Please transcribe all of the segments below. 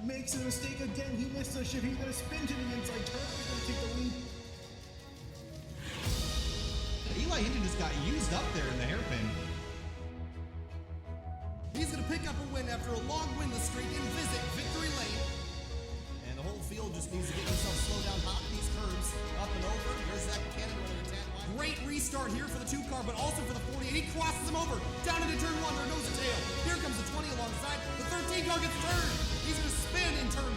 makes a mistake again. He missed a shift. He's going to spin to the inside turn. He's going to take the lead. Eli Hinton just got used up there in the hairpin. He's going to pick up a win after a long winless streak and visit victory lane. And the whole field just needs to get himself slow down, hop these curves, up and over. There's that cannon running a tad wide. Great restart here for the 2 car, but also for the 48. He crosses him over, down into turn 1, there goes the tail. Here comes the 20 alongside. The 13 car gets turned. He's going to spin in turn 2.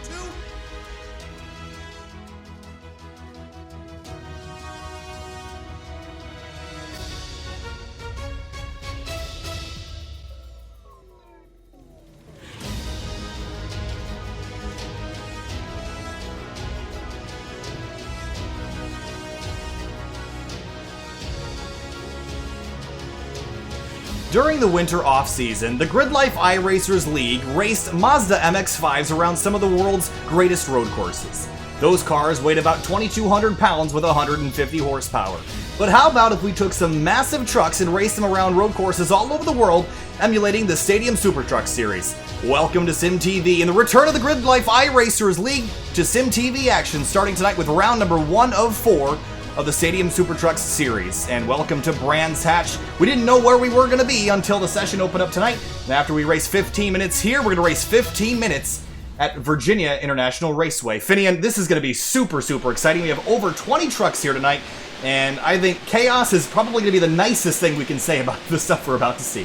During the winter off-season, the Grid Life iRacers League raced Mazda MX-5s around some of the world's greatest road courses. Those cars weighed about 2,200 pounds with 150 horsepower. But how about if we took some massive trucks and raced them around road courses all over the world, emulating the Stadium Super Truck Series? Welcome to SimTV and the return of the Grid Life iRacers League to SimTV action, starting tonight with round number 1 of 4 of the Stadium Super Trucks series. And welcome to Brands Hatch. We didn't know where we were going to be until the session opened up tonight. And after we race 15 minutes here, we're going to race 15 minutes at Virginia International Raceway. Finian, this is going to be super, super exciting. We have over 20 trucks here tonight, and I think chaos is probably going to be the nicest thing we can say about the stuff we're about to see.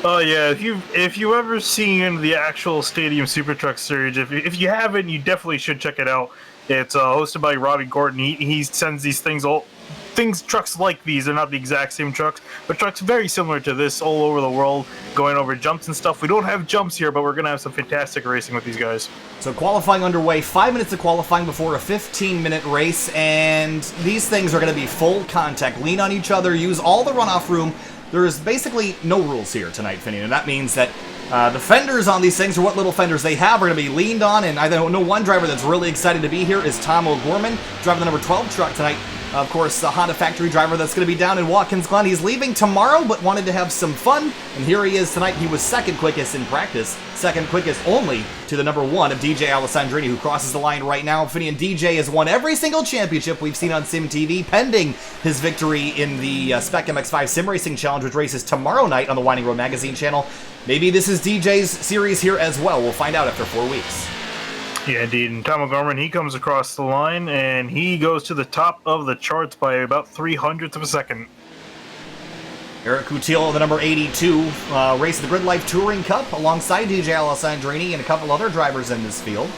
Oh yeah, if you ever seen the actual Stadium Super Truck series, if you haven't, you definitely should check it out. It's hosted by Robbie Gordon. He sends these trucks like these. They're not the exact same trucks, but trucks very similar to this all over the world, going over jumps and stuff. We don't have jumps here, but we're going to have some fantastic racing with these guys. So qualifying underway, 5 minutes of qualifying before a 15-minute race, and these things are going to be full contact. Lean on each other, use all the runoff room. There's basically no rules here tonight, Finian, and that means that the fenders on these things, or what little fenders they have, are going to be leaned on, and I know one driver that's really excited to be here is Tom O'Gorman, driving the number 12 truck tonight. Of course, the Honda factory driver that's going to be down in Watkins Glen. He's leaving tomorrow, but wanted to have some fun, and here he is tonight. He was second quickest in practice, second quickest only to the number 1 of DJ Alessandrini, who crosses the line right now. Finian, DJ has won every single championship we've seen on SimTV, pending his victory in the Spec MX-5 Sim Racing Challenge, which races tomorrow night on the Winding Road Magazine channel. Maybe this is DJ's series here as well. We'll find out after 4 weeks. Yeah, indeed. And Tom O'Gorman, he comes across the line, and he goes to the top of the charts by about 0.03 of a second. Eric Coutil, the number 82, raced the Grid Life Touring Cup alongside DJ Alessandrini and a couple other drivers in this field.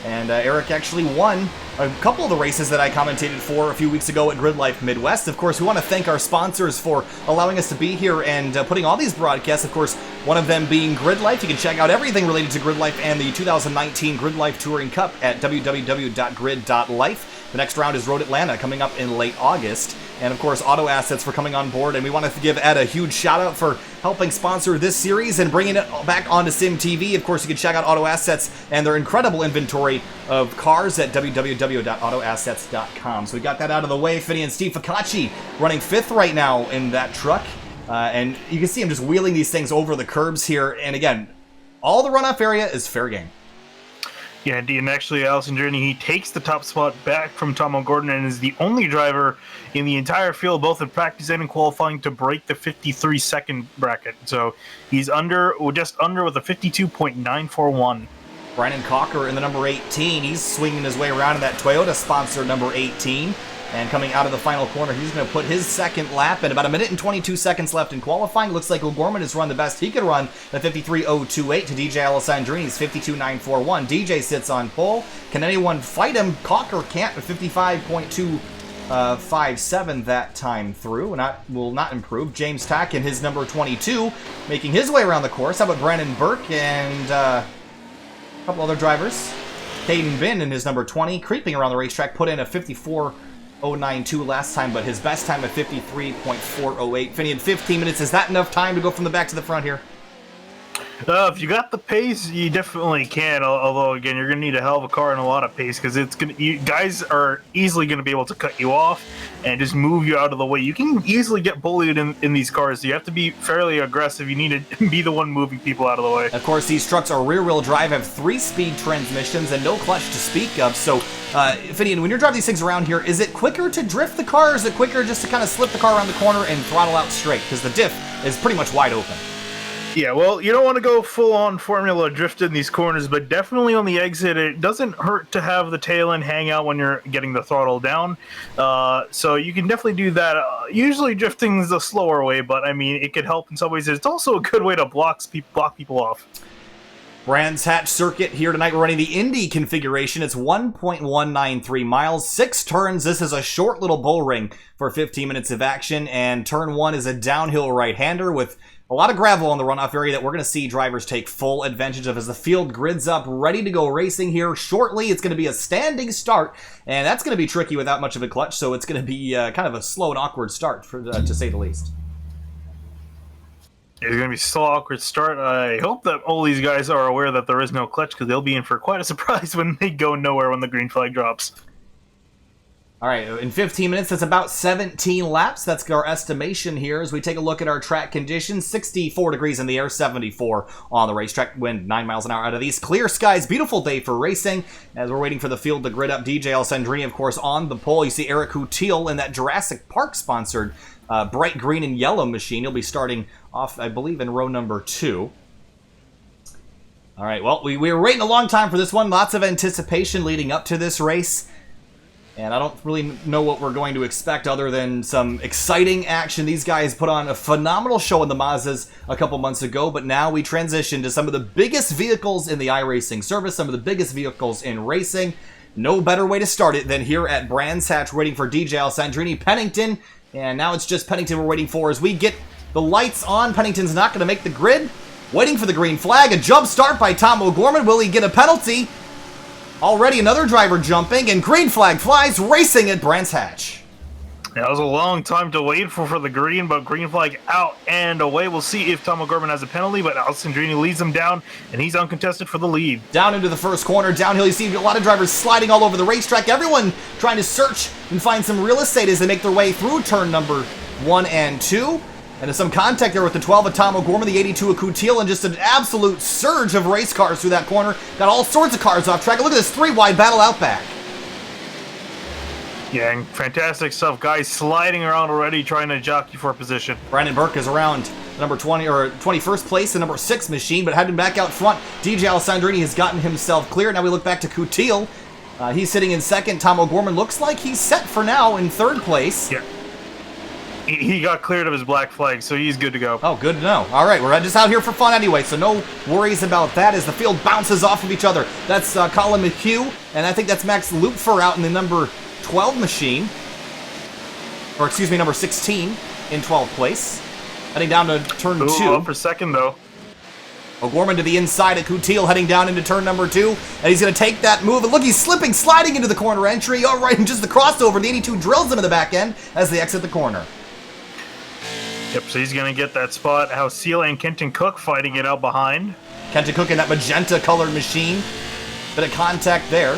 And Eric actually won a couple of the races that I commentated for a few weeks ago at Grid Life Midwest. Of course, we want to thank our sponsors for allowing us to be here and putting all these broadcasts. Of course, one of them being Grid Life. You can check out everything related to Grid Life and the 2019 Grid Life Touring Cup at www.grid.life. The next round is Road Atlanta coming up in late August. And of course, Auto Assets for coming on board. And we want to give Ed a huge shout out for helping sponsor this series and bringing it back onto SimTV. Of course, you can check out Auto Assets and their incredible inventory of cars at www.autoassets.com. So we got that out of the way. Finney and Steve Ficacci running 5th right now in that truck. And you can see him just wheeling these things over the curbs here. And again, all the runoff area is fair game. Yeah, indeed. And actually, Alessandrini, he takes the top spot back from Tom O'Gorman and is the only driver in the entire field, both in practice and in qualifying, to break the 53-second bracket. So he's just under with a 52.941. Brandon Cocker in the number 18. He's swinging his way around in that Toyota-sponsored number 18. And coming out of the final corner, he's going to put his second lap in. About 1 minute and 22 seconds left in qualifying. Looks like O'Gorman has run the best he could run at 53.028 to DJ Alessandrini's 52.941. DJ sits on pole. Can anyone fight him? Cocker can't at 55.257 that time through. Will not improve. James Tack in his number 22 making his way around the course. How about Brandon Burke and a couple other drivers? Caden Bin in his number 20 creeping around the racetrack, put in a 54.092 last time, but his best time at 53.408. Finney, in 15 minutes, is that enough time to go from the back to the front here? If you got the pace, you definitely can. Although, again, you're gonna need a hell of a car and a lot of pace because guys are easily gonna be able to cut you off and just move you out of the way. You can easily get bullied in these cars, so you have to be fairly aggressive. You need to be the one moving people out of the way. Of course, these trucks are rear-wheel drive, have 3-speed transmissions, and no clutch to speak of. So, Finian, when you're driving these things around here, is it quicker to drift the car, or is it quicker just to kind of slip the car around the corner and throttle out straight? Because the diff is pretty much wide open. Yeah, well, you don't want to go full-on Formula drift in these corners, but definitely on the exit, it doesn't hurt to have the tail end hang out when you're getting the throttle down. So you can definitely do that. Usually drifting is the slower way, but I mean, it could help in some ways. It's also a good way to block people off. Brands Hatch Circuit here tonight. We're running the Indy configuration. It's 1.193 miles, 6 turns. This is a short little bull ring for 15 minutes of action, and turn 1 is a downhill right-hander with a lot of gravel on the runoff area that we're going to see drivers take full advantage of as the field grids up, ready to go racing here shortly. It's going to be a standing start, and that's going to be tricky without much of a clutch, so it's going to be kind of a slow and awkward start, to say the least. It's going to be a slow, awkward start. I hope that all these guys are aware that there is no clutch, because they'll be in for quite a surprise when they go nowhere when the green flag drops. All right, in 15 minutes, that's about 17 laps. That's our estimation here as we take a look at our track conditions. 64 degrees in the air, 74 on the racetrack. Wind 9 miles an hour out of these clear skies. Beautiful day for racing as we're waiting for the field to grid up. DJ Alessandrini, of course, on the pole. You see Eric Coutil in that Jurassic Park-sponsored bright green and yellow machine. He'll be starting off, I believe, in row number 2. All right, well, we were waiting a long time for this one. Lots of anticipation leading up to this race. And I don't really know what we're going to expect other than some exciting action. These guys put on a phenomenal show in the Mazdas a couple months ago, but now we transition to some of the biggest vehicles in the iRacing service, some of the biggest vehicles in racing. No better way to start it than here at Brands Hatch, waiting for DJ Alessandrini Pennington. And now it's just Pennington we're waiting for as we get the lights on. Pennington's not going to make the grid. Waiting for the green flag. A jump start by Tom O'Gorman. Will he get a penalty? Already another driver jumping, and green flag flies, racing at Brands Hatch. Yeah, it was a long time to wait for the green, but green flag out and away. We'll see if Tom O'Gorman has a penalty, but Alessandrini leads him down, and he's uncontested for the lead. Down into the first corner, downhill, you see a lot of drivers sliding all over the racetrack. Everyone trying to search and find some real estate as they make their way through turn number 1 and 2. And there's some contact there with the 12 of Tom O'Gorman, the 82 of Coutil, and just an absolute surge of race cars through that corner. Got all sorts of cars off track. Look at this 3-wide battle out back. Yeah, and fantastic stuff. Guys sliding around already, trying to jockey for a position. Brandon Burke is around number 20 or 21st place, the number 6 machine, but heading back out front. DJ Alessandrini has gotten himself clear. Now we look back to Coutil. He's sitting in second. Tom O'Gorman looks like he's set for now in 3rd place. Yeah. He got cleared of his black flag, so he's good to go. Oh, good to know. All right, we're just out here for fun anyway, so no worries about that as the field bounces off of each other. That's Colin McHugh, and I think that's Max Lupfer out in the number 12 machine. Or, excuse me, number 16 in 12th place. Heading down to turn 2. Up for second, though. O'Gorman to the inside of Coutil, heading down into turn number 2. And he's going to take that move. And look, he's slipping, sliding into the corner entry. All right, and just the crossover. The 82 drills him in the back end as they exit the corner. Yep, so he's going to get that spot. Seal and Kenton Cook fighting it out behind. Kenton Cook in that magenta-colored machine. Bit of contact there.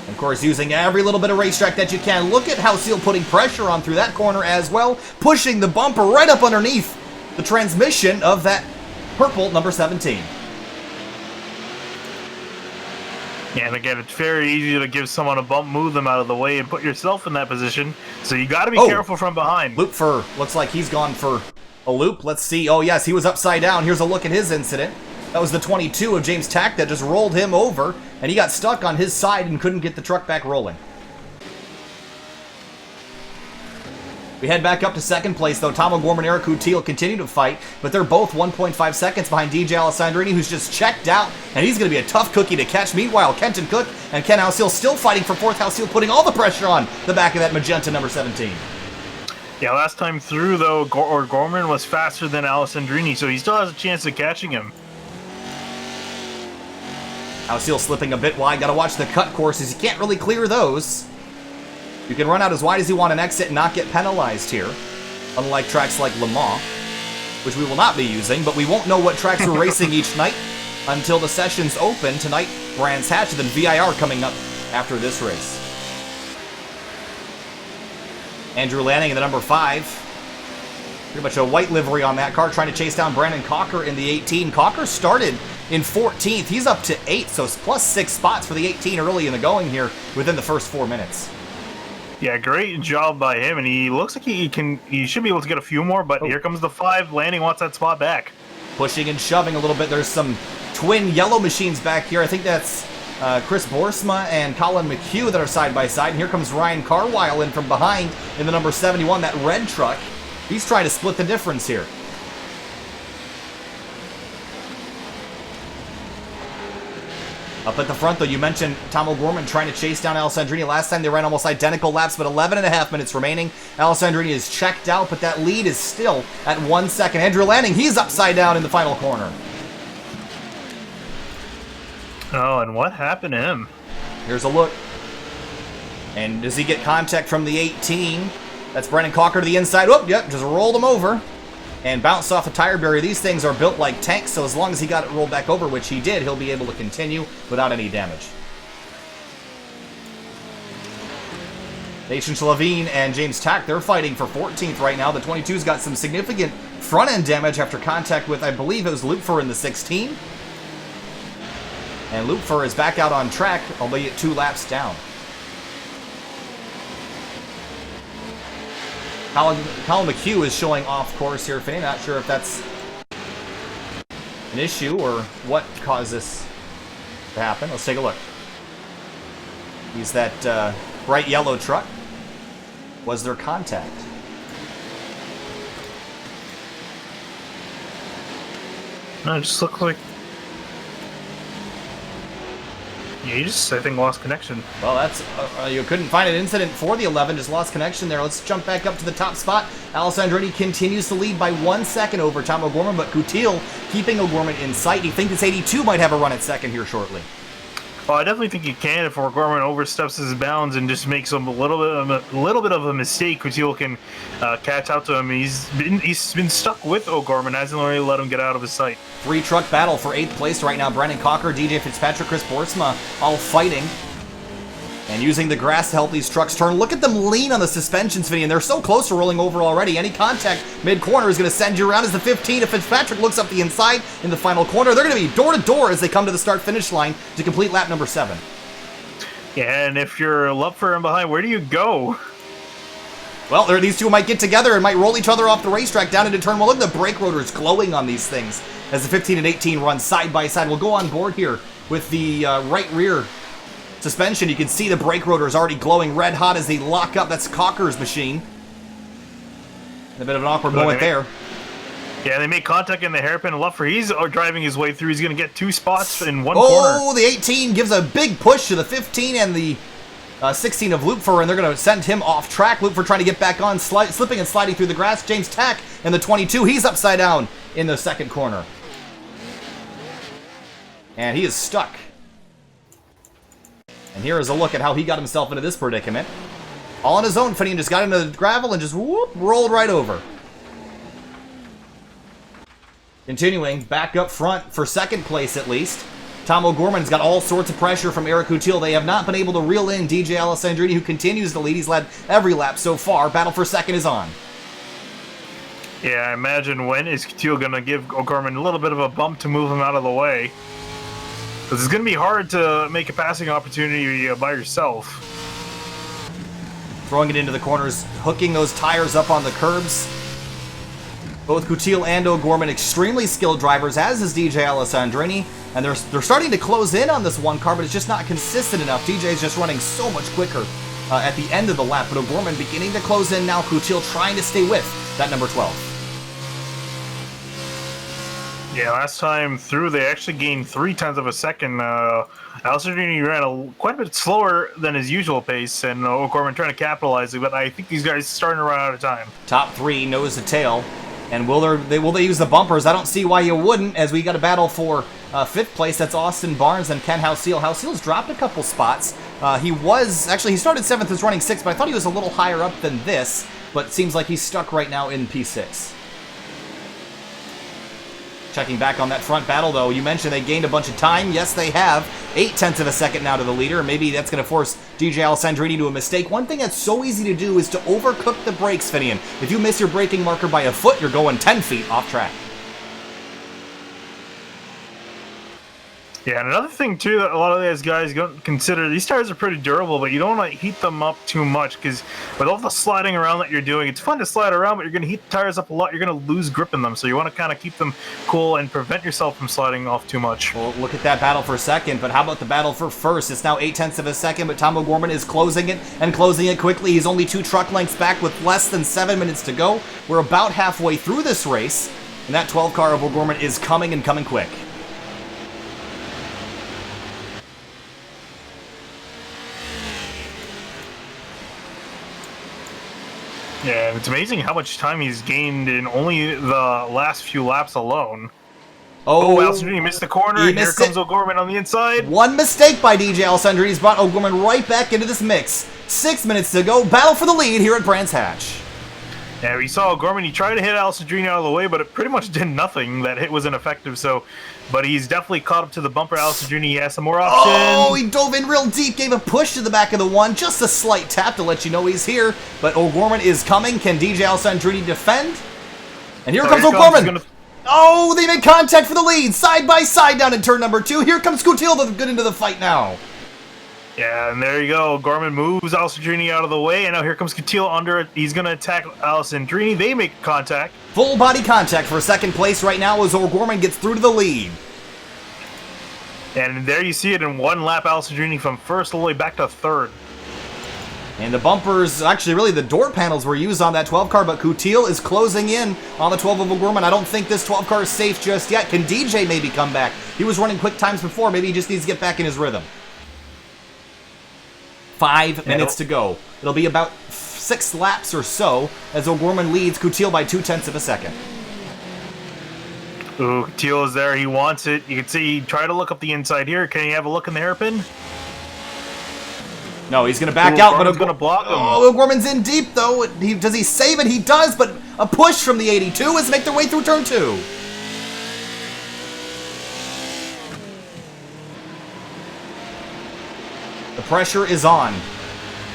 Of course, using every little bit of racetrack that you can. Look at Seal putting pressure on through that corner as well, pushing the bumper right up underneath the transmission of that purple number 17. Yeah, and again, it's very easy to give someone a bump, move them out of the way, and put yourself in that position. So you got to be careful from behind. Lupfer looks like he's gone for a loop. Let's see. Oh, yes, he was upside down. Here's a look at his incident. That was the 22 of James Tack that just rolled him over, and he got stuck on his side and couldn't get the truck back rolling. We head back up to 2nd place, though. Tom O'Gorman and Eric Coutil continue to fight, but they're both 1.5 seconds behind DJ Alessandrini, who's just checked out, and he's going to be a tough cookie to catch. Meanwhile, Kenton Cook and Ken Seal still fighting for 4th. Seal putting all the pressure on the back of that magenta number 17. Yeah, last time through, though, O'Gorman was faster than Alessandrini, so he still has a chance of catching him. Seal slipping a bit wide. Got to watch the cut courses. You can't really clear those. You can run out as wide as you want and exit and not get penalized here. unlike tracks like Le Mans, which we will not be using, but we won't know what tracks we're racing each night until the sessions open tonight. Brands Hatch, and then VIR coming up after this race. Andrew Lanning in the number 5. Pretty much a white livery on that car, trying to chase down Brandon Cocker in the 18. Cocker started in 14th. He's up to 8th, so it's plus 6 spots for the 18 early in the going here within the first 4 minutes. Yeah, great job by him, and he looks like he should be able to get a few more, but here comes the 5. Lanning wants that spot back. Pushing and shoving a little bit. There's some twin yellow machines back here. I think that's Chris Boersma and Colin McHugh that are side by side. And here comes Ryan Carwile in from behind in the number 71, that red truck. He's trying to split the difference here. Up at the front, though, you mentioned Tom O'Gorman trying to chase down Alessandrini. Last time they ran almost identical laps, but 11.5 minutes remaining. Alessandrini is checked out, but that lead is still at 1 second. Andrew Lanning, he's upside down in the final corner. Oh, and what happened to him? Here's a look. And does he get contact from the 18? That's Brendan Cocker to the inside. Whoop, yep, just rolled him over and bounced off the tire barrier. These things are built like tanks, so as long as he got it rolled back over, which he did, he'll be able to continue without any damage. Nathan Levine and James Tack, they're fighting for 14th right now. The 22's got some significant front-end damage after contact with, I believe it was Lupfer in the 16. And Lupfer is back out on track, albeit 2 laps down. Colin McHugh is showing off course here, Finney. Not sure if that's an issue or what caused this to happen. Let's take a look. He's that bright yellow truck. Was there contact? No, it just looked like... Yeah, he just, I think, lost connection. Well, that's you couldn't find an incident for the 11, just lost connection there. Let's jump back up to the top spot. Alessandrini continues to lead by 1 second over Tom O'Gorman, but Coutil keeping O'Gorman in sight. Do you think this 82 might have a run at second here shortly? Well, I definitely think he can if O'Gorman oversteps his bounds and just makes a little bit of a mistake. Coutil can catch out to him. He's been stuck with O'Gorman, hasn't really let him get out of his sight. 3-truck battle for 8th place right now. Brendan Cocker, DJ Fitzpatrick, Chris Boersma all fighting and using the grass to help these trucks turn. Look at them lean on the suspensions, Vinny, and they're so close to rolling over already. Any contact mid-corner is going to send you around as the 15. If Fitzpatrick looks up the inside in the final corner, they're going to be door-to-door as they come to the start-finish line to complete lap number 7. Yeah, and if you're Lupfer and behind, where do you go? Well, these two might get together and might roll each other off the racetrack down into turn 1. Look at the brake rotors glowing on these things as the 15 and 18 run side by side. We'll go on board here with the right rear suspension. You can see the brake rotors already glowing red hot as they lock up. That's Cocker's machine. A bit of an awkward moment there. Yeah, they make contact in the hairpin. Lupfer, he's driving his way through. He's going to get 2 spots in one corner. Oh, the 18 gives a big push to the 15 and the 16 of Lupfer, and they're going to send him off track. Lupfer trying to get back on, slipping and sliding through the grass. James Tack and the 22, he's upside down in the second corner. And he is stuck. And here is a look at how he got himself into this predicament. All on his own, Finian just got into the gravel and just whoop, rolled right over. Continuing, back up front for second place at least. Tom O'Gorman's got all sorts of pressure from Eric Coutil. They have not been able to reel in DJ Alessandrini, who continues to lead. He's led every lap so far. Battle for second is on. Yeah, I imagine when is Coutil going to give O'Gorman a little bit of a bump to move him out of the way? Because it's going to be hard to make a passing opportunity by yourself. Throwing it into the corners, hooking those tires up on the curbs. Both Coutil and O'Gorman extremely skilled drivers, as is DJ Alessandrini. And they're starting to close in on this one car, but it's just not consistent enough. DJ's just running so much quicker at the end of the lap. But O'Gorman beginning to close in now. Coutil trying to stay with that number 12. Yeah, last time through, they actually gained 0.3 of a second. Alessandrini ran quite a bit slower than his usual pace, and O'Gorman trying to capitalize it, but I think these guys are starting to run out of time. Top 3, nose to tail. And will they use the bumpers? I don't see why you wouldn't, as we got a battle for 5th place. That's Austin Barnes and Ken Hauseal. Hauseal's dropped a couple spots. He started 7th, is running 6th, but I thought he was a little higher up than this. but it seems like he's stuck right now in P6. Checking back on that front battle, though, you mentioned they gained a bunch of time. Yes, they have. 0.8 of a second now to the leader. Maybe that's going to force DJ Alessandrini to a mistake. One thing that's so easy to do is to overcook the brakes, Finian. If you miss your braking marker by a foot, you're going 10 feet off track. Yeah, and another thing, too, that a lot of these guys don't consider, these tires are pretty durable, but you don't want to heat them up too much, because with all the sliding around that you're doing, it's fun to slide around, but you're going to heat the tires up a lot. You're going to lose grip in them, so you want to kind of keep them cool and prevent yourself from sliding off too much. Well, look at that battle for second, but how about the battle for first? It's now 0.8 of a second, but Tom O'Gorman is closing it, and closing it quickly. He's only 2 truck lengths back with less than 7 minutes to go. We're about halfway through this race, and that 12 car of O'Gorman is coming and coming quick. Yeah, it's amazing how much time he's gained in only the last few laps alone. Oh, Alessandrini missed the corner, and here comes O'Gorman on the inside. One mistake by DJ Alessandrini's brought O'Gorman right back into this mix. 6 minutes to go. Battle for the lead here at Brands Hatch. Yeah, we saw O'Gorman. He tried to hit Alessandrini out of the way, but it pretty much did nothing. That hit was ineffective, but he's definitely caught up to the bumper. Alessandrini, he has some more options. Oh, he dove in real deep, gave a push to the back of the one. Just a slight tap to let you know he's here. But O'Gorman is coming. Can DJ Alessandrini defend? And here comes O'Gorman. Oh, they made contact for the lead. Side by side down in turn number 2. Here comes Coutil good into the fight now. Yeah, and there you go. Gorman moves Alessandrini out of the way, and now here comes Coutil under it. He's going to attack Alessandrini. They make contact. Full body contact for second place right now as O'Gorman gets through to the lead. And there you see it in one lap, Alessandrini from first all the way back to third. And the bumpers, actually really the door panels were used on that 12 car, but Coutil is closing in on the 12 of O'Gorman. I don't think this 12 car is safe just yet. Can DJ maybe come back? He was running quick times before. Maybe he just needs to get back in his rhythm. 5 minutes to go. It'll be about 6 laps or so as O'Gorman leads Coutil by 0.2 of a second. Ooh, Coutil is there. He wants it. You can see he tried to look up the inside here. Can he have a look in the hairpin? No, he's going to back out, but going to block him. Oh, O'Gorman's in deep, though. Does he save it? He does, but a push from the 82 is make their way through turn 2. The pressure is on.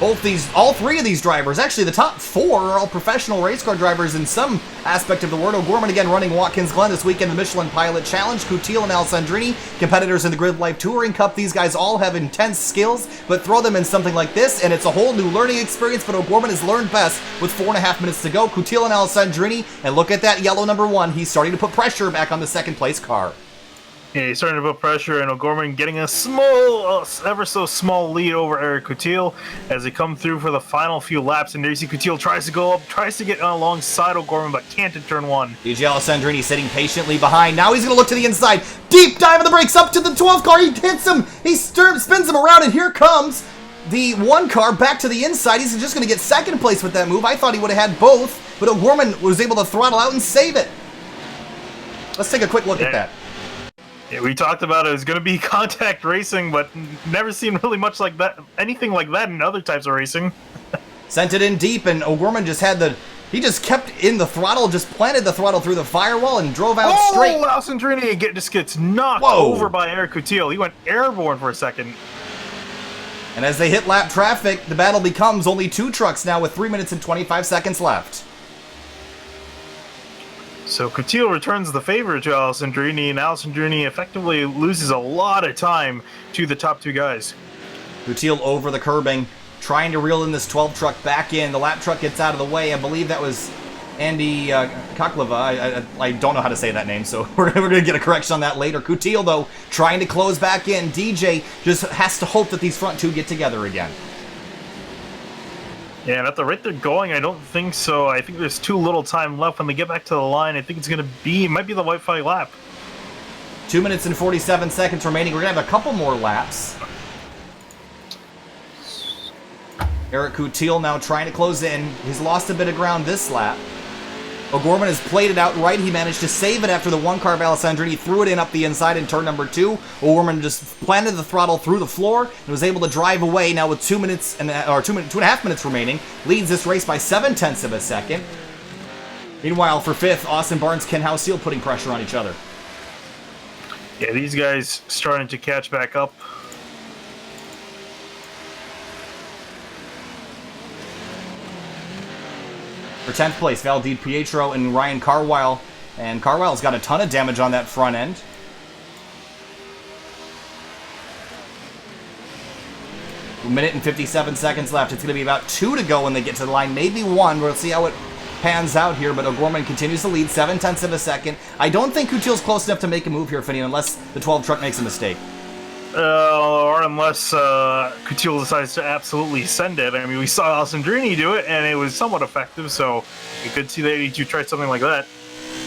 All 3 of these drivers, actually the top 4 are all professional race car drivers in some aspect of the word. O'Gorman again running Watkins Glen this weekend, the Michelin Pilot Challenge. Coutil and Alessandrini, competitors in the Grid Life Touring Cup. These guys all have intense skills, but throw them in something like this, and it's a whole new learning experience, but O'Gorman has learned best with 4.5 minutes to go. Coutil and Alessandrini, and look at that yellow number 1. He's starting to put pressure back on the second place car. Yeah, he's starting to put pressure, and O'Gorman getting a small, ever so small lead over Eric Coutil as they come through for the final few laps. And there you see Coutil tries to go up, tries to get alongside O'Gorman, but can't in turn 1. DJ Alessandrini sitting patiently behind. Now he's going to look to the inside. Deep dive of the brakes up to the 12 car. He hits him. He spins him around, and here comes the 1 car back to the inside. He's just going to get second place with that move. I thought he would have had both, but O'Gorman was able to throttle out and save it. Let's take a quick look at that. Yeah, we talked about it was going to be contact racing, but never seen really much like that, anything like that in other types of racing. Sent it in deep, and O'Gorman just had he just kept in the throttle, just planted the throttle through the firewall and drove out straight. Oh, Alessandrini just gets knocked over by Eric Coutil. He went airborne for a second. And as they hit lap traffic, the battle becomes only 2 trucks now with 3 minutes and 25 seconds left. So Coutil returns the favor to Alessandrini, and Alessandrini effectively loses a lot of time to the top 2 guys. Coutil over the curbing, trying to reel in this 12 truck back in. The lap truck gets out of the way. I believe that was Andy Kokleva. I don't know how to say that name, so we're going to get a correction on that later. Coutil, though, trying to close back in. DJ just has to hope that these front 2 get together again. Yeah, and at the rate they're going, I don't think so. I think there's too little time left. When they get back to the line, I think it might be the white flag lap. 2 minutes and 47 seconds remaining. We're going to have a couple more laps. Eric Coutil now trying to close in. He's lost a bit of ground this lap. O'Gorman has played it out right. He managed to save it after the one car of Alessandrini threw it in up the inside in turn number 2. O'Gorman just planted the throttle through the floor and was able to drive away. Now with 2.5 minutes remaining, leads this race by 0.7 of a second. Meanwhile, for 5th, Austin Barnes, Ken Houseel putting pressure on each other. Yeah, these guys starting to catch back up. For 10th place, Val Di Pietro and Ryan Carwile. And Carwile's got a ton of damage on that front end. A minute and 57 seconds left. It's going to be about 2 to go when they get to the line. Maybe 1. We'll see how it pans out here, but O'Gorman continues to lead 0.7 of a second. I don't think Coutil's close enough to make a move here, Finian, unless the 12 truck makes a mistake. Or unless Coutil decides to absolutely send it. I mean, we saw Alessandrini do it, and it was somewhat effective, so you could see the 82 try something like that.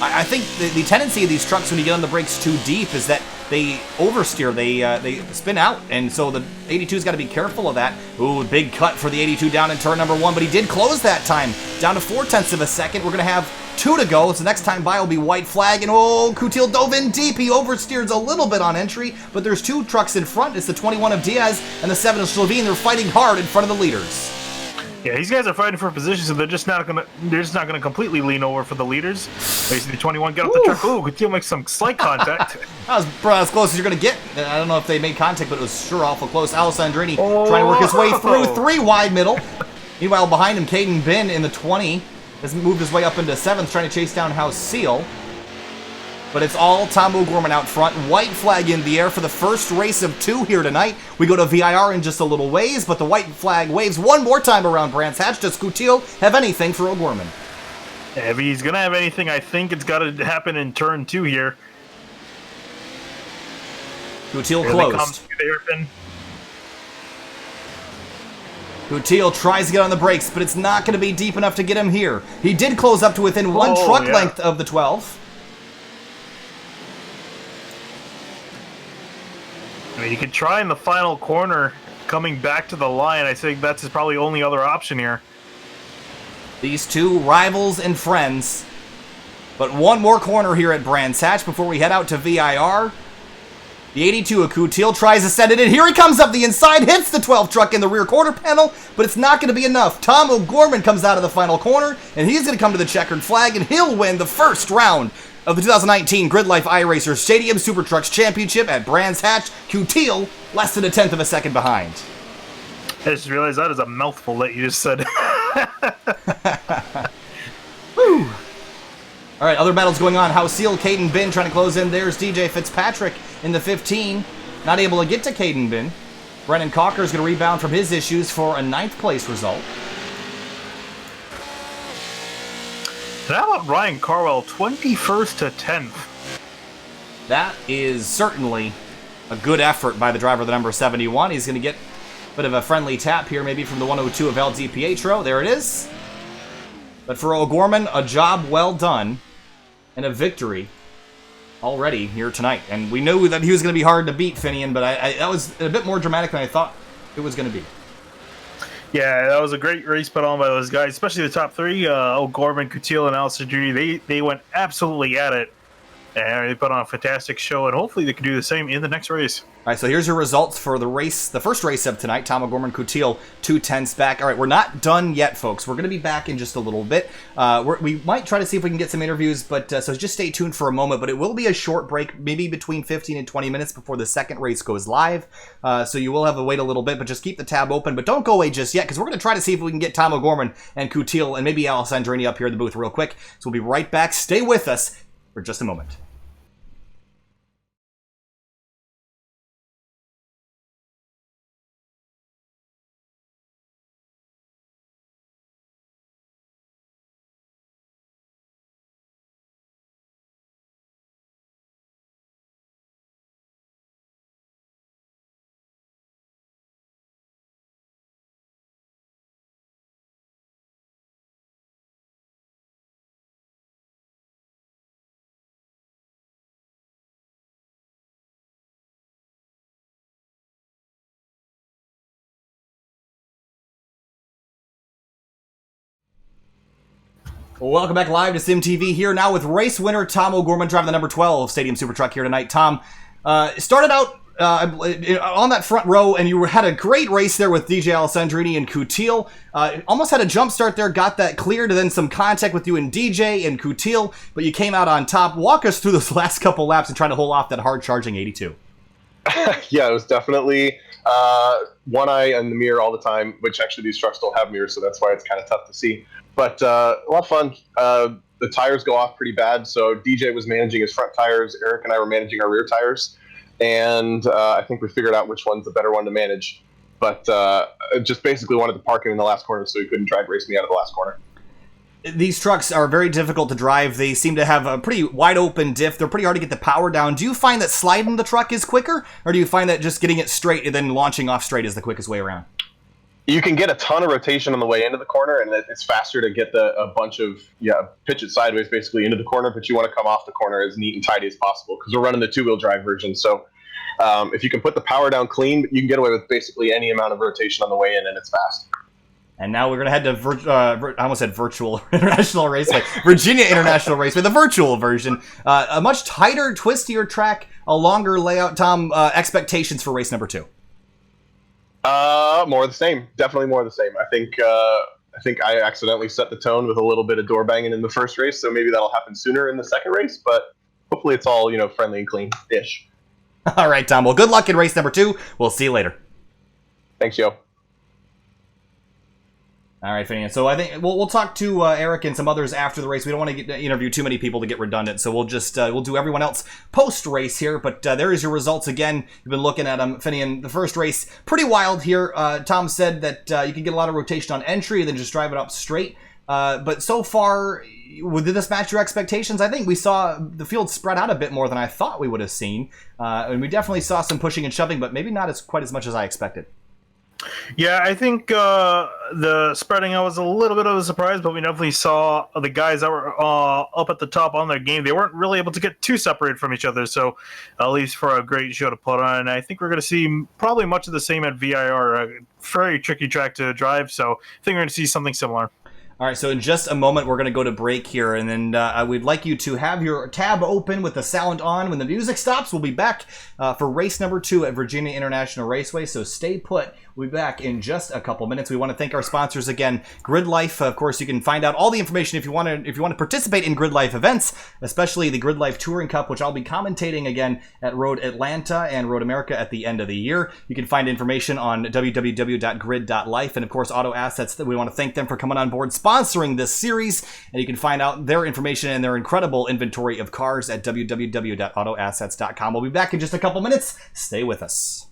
I think the tendency of these trucks when you get on the brakes too deep is that they oversteer, they spin out, and so the 82's got to be careful of that. Ooh, big cut for the 82 down in turn number 1, but he did close that time, down to 0.4 of a second. We're going to have 2 to go, so next time by will be white flag, and oh, Coutil dove in deep. He oversteers a little bit on entry, but there's 2 trucks in front. It's the 21 of Diaz and the 7 of Slovene. They're fighting hard in front of the leaders. Yeah, these guys are fighting for position, so they're just not gonna completely lean over for the leaders. Basically, 21 get off the truck. Ooh, Coutil makes some slight contact. That was probably as close as you're going to get. I don't know if they made contact, but it was sure awful close. Alessandrini trying to work his way through 3 wide middle. Meanwhile, behind him, Caden Bin in the 20 has moved his way up into 7th, trying to chase down Houseel. But it's all Tom O'Gorman out front. White flag in the air for the first race of 2 here tonight. We go to VIR in just a little ways, but the white flag waves one more time around Brands Hatch. Does Coutil have anything for O'Gorman? If he's going to have anything, I think it's got to happen in turn 2 here. Coutil closed. Coutil tries to get on the brakes, but it's not going to be deep enough to get him here. He did close up to within 1 truck length of the 12. I mean, you could try in the final corner, coming back to the line. I think that's his probably only other option here. These 2 rivals and friends. But one more corner here at Brands Hatch before we head out to VIR. The 82 of Coutil tries to send it in. Here he comes up the inside, hits the 12 truck in the rear quarter panel, but it's not going to be enough. Tom O'Gorman comes out of the final corner, and he's going to come to the checkered flag, and he'll win the first round of the 2019 Grid Life iRacers Stadium Super Trucks Championship at Brands Hatch. Coutil less than 1/10 of a second behind. I just realized that is a mouthful that you just said. Woo! All right, other battles going on. Houseel, Caden Bin trying to close in. There's DJ Fitzpatrick in the 15. Not able to get to Caden Bin. Brennan Cocker is going to rebound from his issues for a 9th place result. And how about Ryan Carwell, 21st to 10th? That is certainly a good effort by the driver of the number 71. He's going to get a bit of a friendly tap here, maybe from the 102 of LD Pietro. There it is. But for O'Gorman, a job well done and a victory already here tonight. And we knew that he was going to be hard to beat, Finian, but that was a bit more dramatic than I thought it was going to be. Yeah, that was a great race put on by those guys, especially the top 3, O'Gorman, Coutil, and Alessandrini. They went absolutely at it, and they put on a fantastic show, and hopefully they can do the same in the next race. All right, so here's your results for the race, the first race of tonight. Tom O'Gorman, Coutil, 2/10 back. All right, we're not done yet, folks. We're going to be back in just a little bit. We might try to see if we can get some interviews, but so just stay tuned for a moment. But it will be a short break, maybe between 15 and 20 minutes before the second race goes live. So you will have to wait a little bit, but just keep the tab open. But don't go away just yet, because we're going to try to see if we can get Tom O'Gorman and Coutil and maybe Alessandrini up here in the booth real quick. So we'll be right back. Stay with us for just a moment. Well, welcome back live to Sim TV here now with race winner Tom O'Gorman driving the number 12 Stadium Super Truck here tonight. Tom, started out on that front row, and you had a great race there with DJ Alessandrini and Coutil. Almost had a jump start there, got that cleared, and then some contact with you and DJ and Coutil, but you came out on top. Walk us through those last couple laps and trying to hold off that hard-charging 82. Yeah, it was definitely one eye in the mirror all the time, which actually these trucks don't have mirrors, so that's why it's kind of tough to see. But a lot of fun. The tires go off pretty bad, so DJ was managing his front tires. Eric and I were managing our rear tires. And I think we figured out which one's the better one to manage. But just basically wanted to park him in the last corner so he couldn't drag race me out of the last corner. These trucks are very difficult to drive. They seem to have a pretty wide open diff. They're pretty hard to get the power down. Do you find that sliding the truck is quicker? Or do you find that just getting it straight and then launching off straight is the quickest way around? You can get a ton of rotation on the way into the corner, and it's faster to get a bunch of, pitch it sideways basically into the corner, but you want to come off the corner as neat and tidy as possible because we're running the two-wheel drive version. So if you can put the power down clean, you can get away with basically any amount of rotation on the way in, and it's fast. And now we're going to head to, I almost said virtual International Raceway, Virginia International Raceway, the virtual version. A much tighter, twistier track, a longer layout. Tom, expectations for race number 2? More of the same. Definitely more of the same. I think I accidentally set the tone with a little bit of door banging in the first race, so maybe that'll happen sooner in the second race, but hopefully it's all, friendly and clean-ish. All right, Tom. Well, good luck in race number 2. We'll see you later. Thanks, Joe. All right, Finian. So I think we'll talk to Eric and some others after the race. We don't want to interview too many people to get redundant, so we'll just we'll do everyone else post-race here. But there is your results again. You've been looking at them, Finian. The first race, pretty wild here. Tom said that you can get a lot of rotation on entry and then just drive it up straight. But so far, did this match your expectations? I think we saw the field spread out a bit more than I thought we would have seen, and we definitely saw some pushing and shoving, but maybe not quite as much as I expected. Yeah, I think the spreading out was a little bit of a surprise, but we definitely saw the guys that were up at the top on their game. They weren't really able to get too separated from each other, so at least for a great show to put on. And I think we're going to see probably much of the same at VIR, a very tricky track to drive, so I think we're going to see something similar. All right, so in just a moment, we're going to go to break here, and then we'd like you to have your tab open with the sound on. When the music stops, we'll be back for race number 2 at Virginia International Raceway, so stay put. We'll be back in just a couple minutes. We want to thank our sponsors again, Grid Life. Of course, you can find out all the information if you want to participate in Grid Life events, especially the Grid Life Touring Cup, which I'll be commentating again at Road Atlanta and Road America at the end of the year. You can find information on www.grid.life, and of course, Auto Assets. We want to thank them for coming on board, sponsoring this series, and you can find out their information and their incredible inventory of cars at www.autoassets.com. We'll be back in just a couple minutes. Stay with us.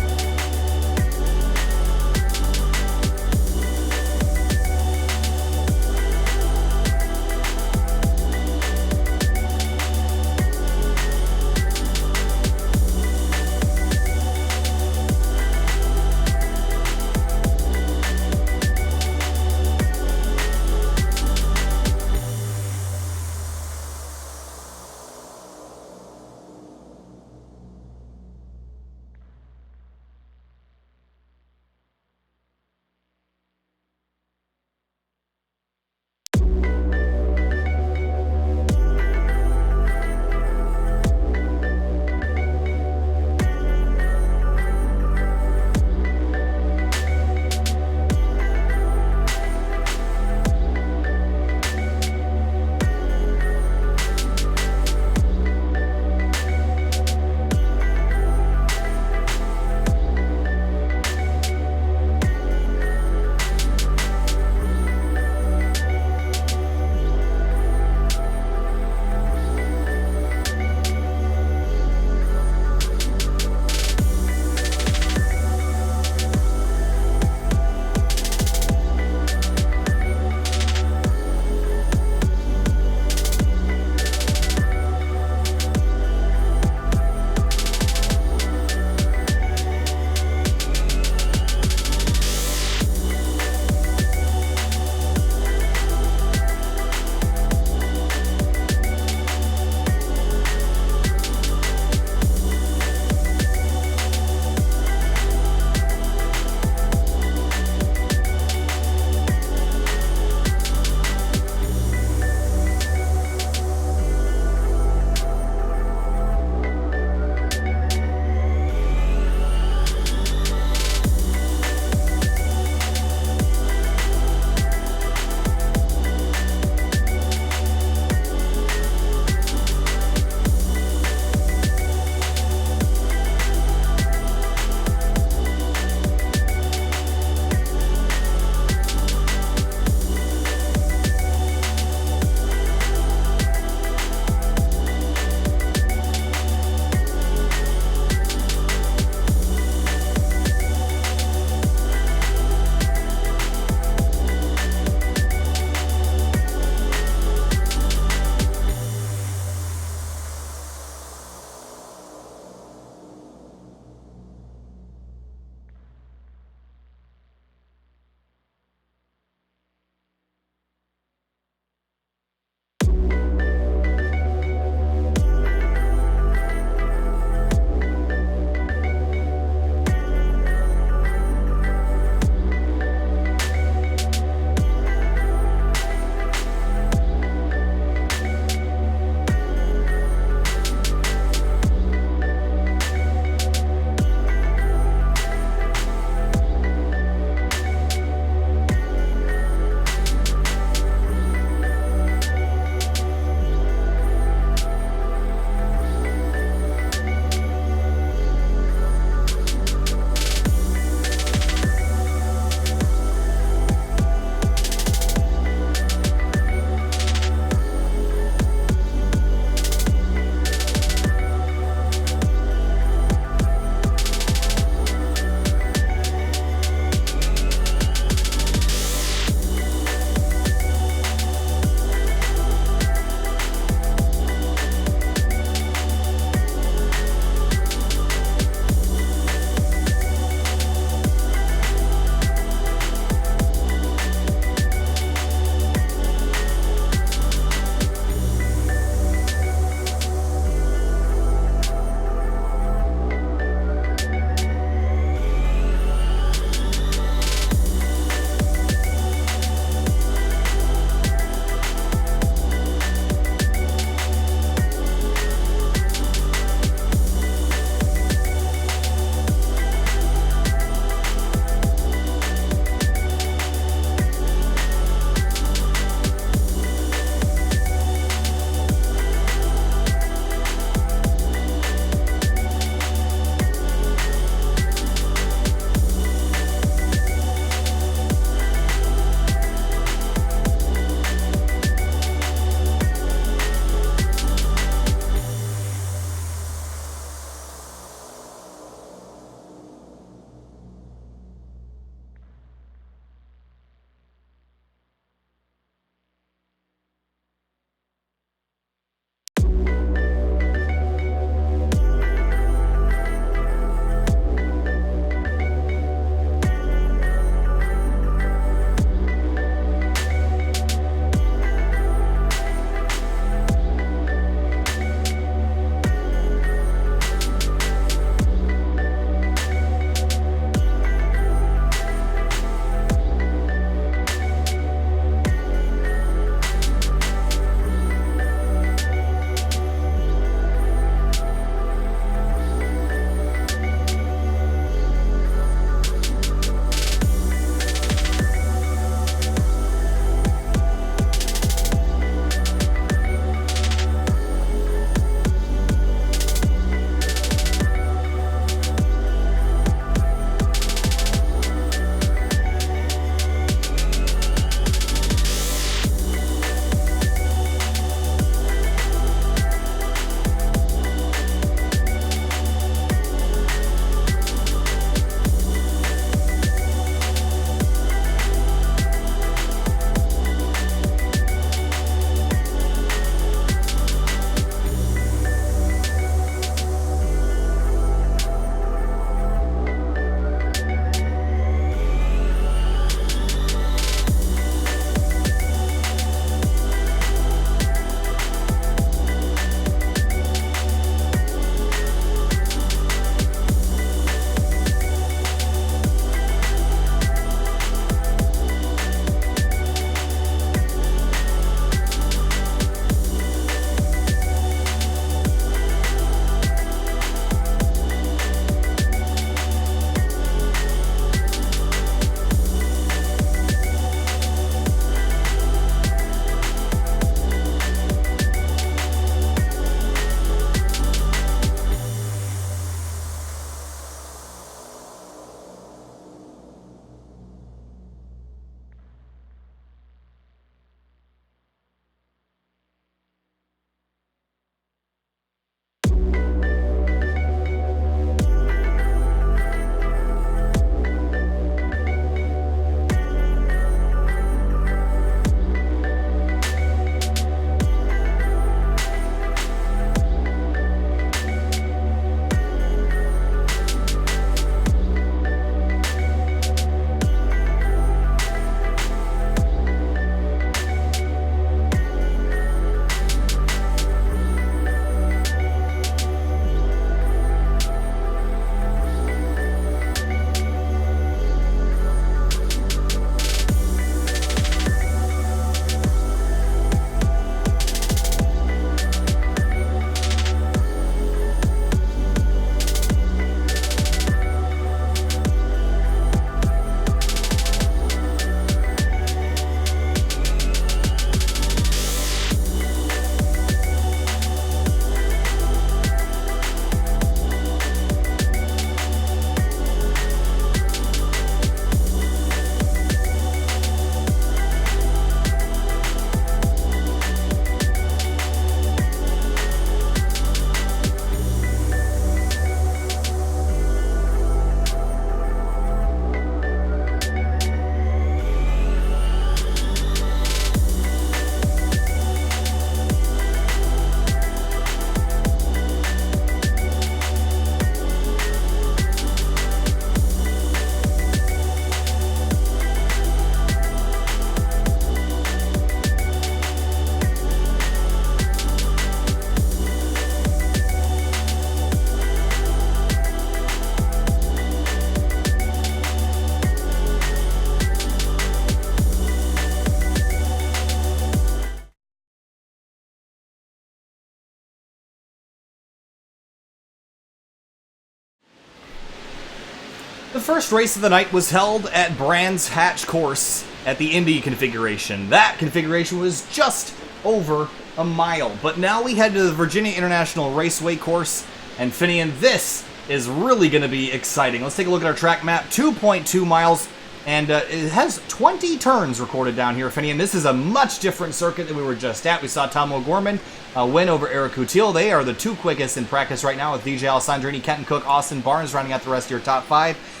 first race of the night was held at Brands Hatch Course at the Indy configuration. That configuration was just over a mile. But now we head to the Virginia International Raceway course. And Finian, this is really going to be exciting. Let's take a look at our track map. 2.2 miles. And it has 20 turns recorded down here, Finian. This is a much different circuit than we were just at. We saw Tom O'Gorman win over Eric Coutil. They are the two quickest in practice right now with DJ Alessandrini, Kenton Cook, Austin Barnes rounding out the rest of your top 5.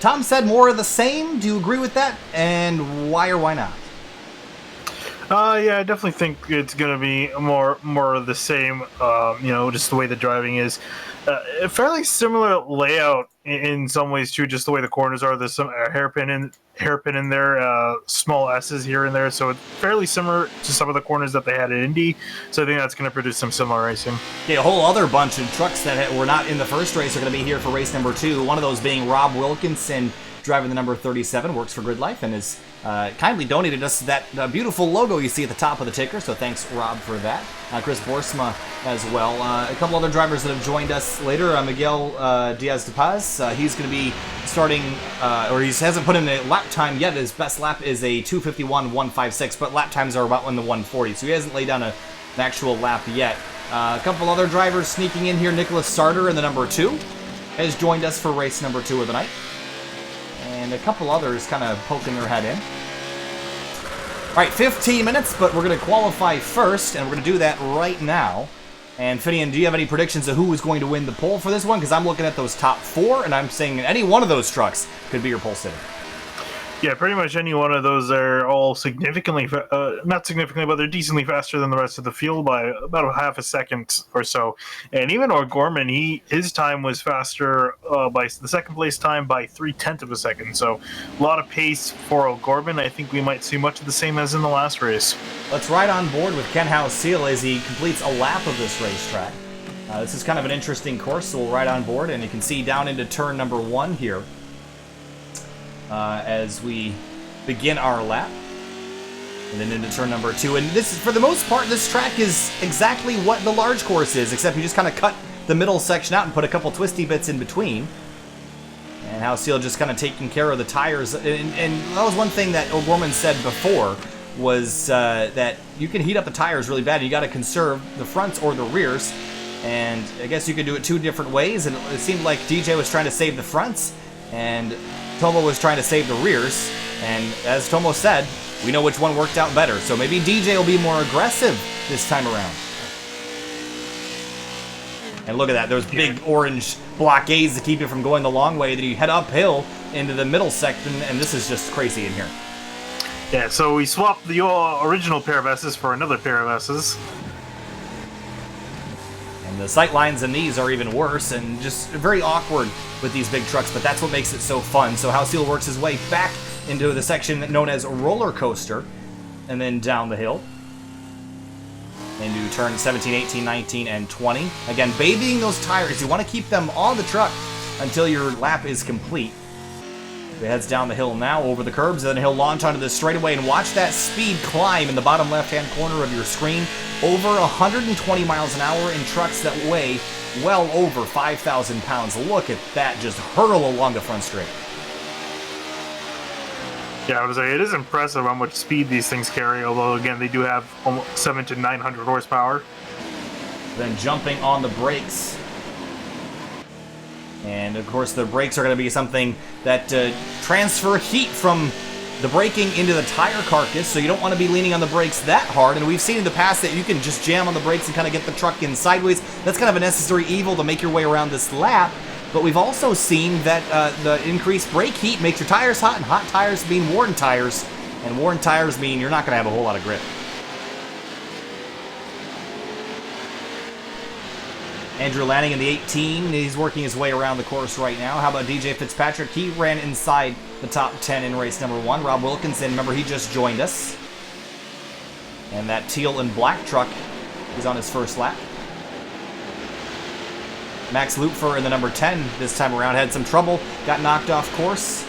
Tom said more of the same. Do you agree with that? And why or why not? Yeah, I definitely think it's going to be more of the same, just the way the driving is. A fairly similar layout in some ways, too, just the way the corners are. There's some hairpin in there, small S's here and there, so it's fairly similar to some of the corners that they had at Indy, so I think that's going to produce some similar racing. Okay, a whole other bunch of trucks that were not in the first race are going to be here for race number 2, one of those being Rob Wilkinson, driving the number 37, works for Grid Life, and has kindly donated us that beautiful logo you see at the top of the ticker, so thanks, Rob, for that. Chris Borsma as well. A couple other drivers that have joined us later. Miguel Diaz de Paz, he's going to be starting, or he hasn't put in a lap time yet. His best lap is a 2:51.156, but lap times are about in the 140, so he hasn't laid down an actual lap yet. A couple other drivers sneaking in here. Nicholas Sarter in the number 2 has joined us for race number 2 of the night. And a couple others kind of poking their head in. All right, 15 minutes, but we're going to qualify first, and we're going to do that right now. And Finian, do you have any predictions of who is going to win the pole for this one? Because I'm looking at those top 4, and I'm saying any one of those trucks could be your pole sitter. Yeah, pretty much any one of those are all significantly, not significantly, but they're decently faster than the rest of the field by about a half a second or so. And even O'Gorman, his time was faster by the second place time by 0.3 of a second. So a lot of pace for O'Gorman. I think we might see much of the same as in the last race. Let's ride on board with Ken House-Seal as he completes a lap of this racetrack. This is kind of an interesting course, so we'll ride on board, and you can see down into turn number 1 here. As we begin our lap, and then into turn number 2. And this, for the most part, this track is exactly what the large course is, except you just kind of cut the middle section out and put a couple twisty bits in between. And House-Seal just kind of taking care of the tires. And that was one thing that O'Gorman said before, was that you can heat up the tires really bad. You got to conserve the fronts or the rears. And I guess you could do it 2 different ways. And it seemed like DJ was trying to save the fronts, and Tomo was trying to save the rears, and as Tomo said, we know which one worked out better, so maybe DJ will be more aggressive this time around. And look at that, those big orange blockades to keep you from going the long way, that you head uphill into the middle section, and this is just crazy in here. Yeah, so we swapped the original pair of S's for another pair of S's. And the sight lines in these are even worse, and just very awkward with these big trucks, but that's what makes it so fun. So House-Seal works his way back into the section known as Roller Coaster, and then down the hill into turn 17, 18, 19, and 20. Again, babying those tires. You want to keep them on the truck until your lap is complete. He heads down the hill now, over the curbs, and then he'll launch onto the straightaway, and watch that speed climb in the bottom left-hand corner of your screen. Over 120 miles an hour in trucks that weigh well over 5,000 pounds. Look at that, just hurtle along the front straight. Yeah, I would say it is impressive how much speed these things carry, although, again, they do have almost 700 to 900 horsepower. Then jumping on the brakes. And, of course, the brakes are going to be something that transfer heat from the braking into the tire carcass, so you don't want to be leaning on the brakes that hard. And we've seen in the past that you can just jam on the brakes and kind of get the truck in sideways. That's kind of a necessary evil to make your way around this lap. But we've also seen that the increased brake heat makes your tires hot, and hot tires mean worn tires. And worn tires mean you're not going to have a whole lot of grip. Andrew Lanning in the 18, he's working his way around the course right now. How about DJ Fitzpatrick? He ran inside the top 10 in race number 1. Rob Wilkinson, remember, he just joined us. And that teal and black truck is on his first lap. Max Lupfer in the number 10 this time around had some trouble, got knocked off course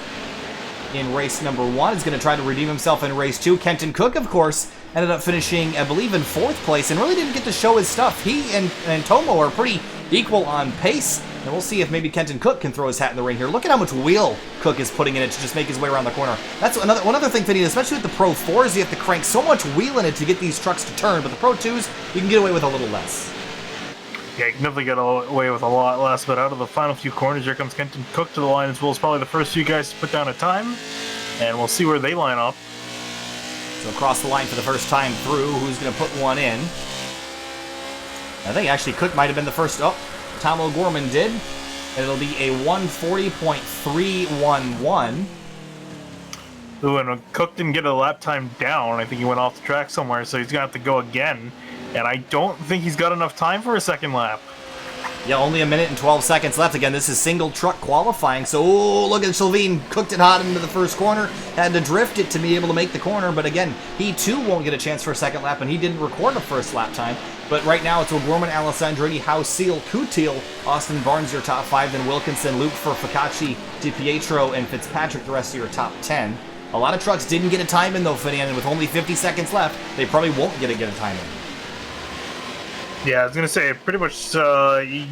in race number 1. He's going to try to redeem himself in race 2. Kenton Cook, of course, ended up finishing, I believe, in 4th place and really didn't get to show his stuff. He and Tomo are pretty equal on pace, And we'll see if maybe Kenton Cook can throw his hat in the ring here. Look at how much wheel Cook is putting in it to just make his way around the corner. That's one other thing, Vinny, especially with the Pro 4s, you have to crank so much wheel in it to get these trucks to turn, but the Pro 2s, you can get away with a little less. Yeah, you can definitely get away with a lot less, but out of the final few corners, here comes Kenton Cook to the line as well as probably the first few guys to put down a time, and we'll see where they line up. So across the line for the first time through, who's going to put one in? I think actually Cook might have been the first. Oh, Tom O'Gorman did. And it'll be a 140.311. Ooh, and Cook didn't get a lap time down. I think he went off the track somewhere, so he's going to have to go again. And I don't think he's got enough time for a second lap. Yeah, only a minute and 12 seconds left. Again, this is single truck qualifying. So, oh, look at Sylvain. Cooked it hot into the first corner. Had to drift it to be able to make the corner. But again, he too won't get a chance for a second lap, and he didn't record a first lap time. But right now, it's O'Gorman, Alessandrini, House Seal, Coutil, Austin Barnes, your top 5, then Wilkinson, Luke for Ficacci, DiPietro, and Fitzpatrick, the rest of your top 10. A lot of trucks didn't get a time in, though, Finney, and with only 50 seconds left, they probably won't get a time in. Yeah, I was going to say, pretty much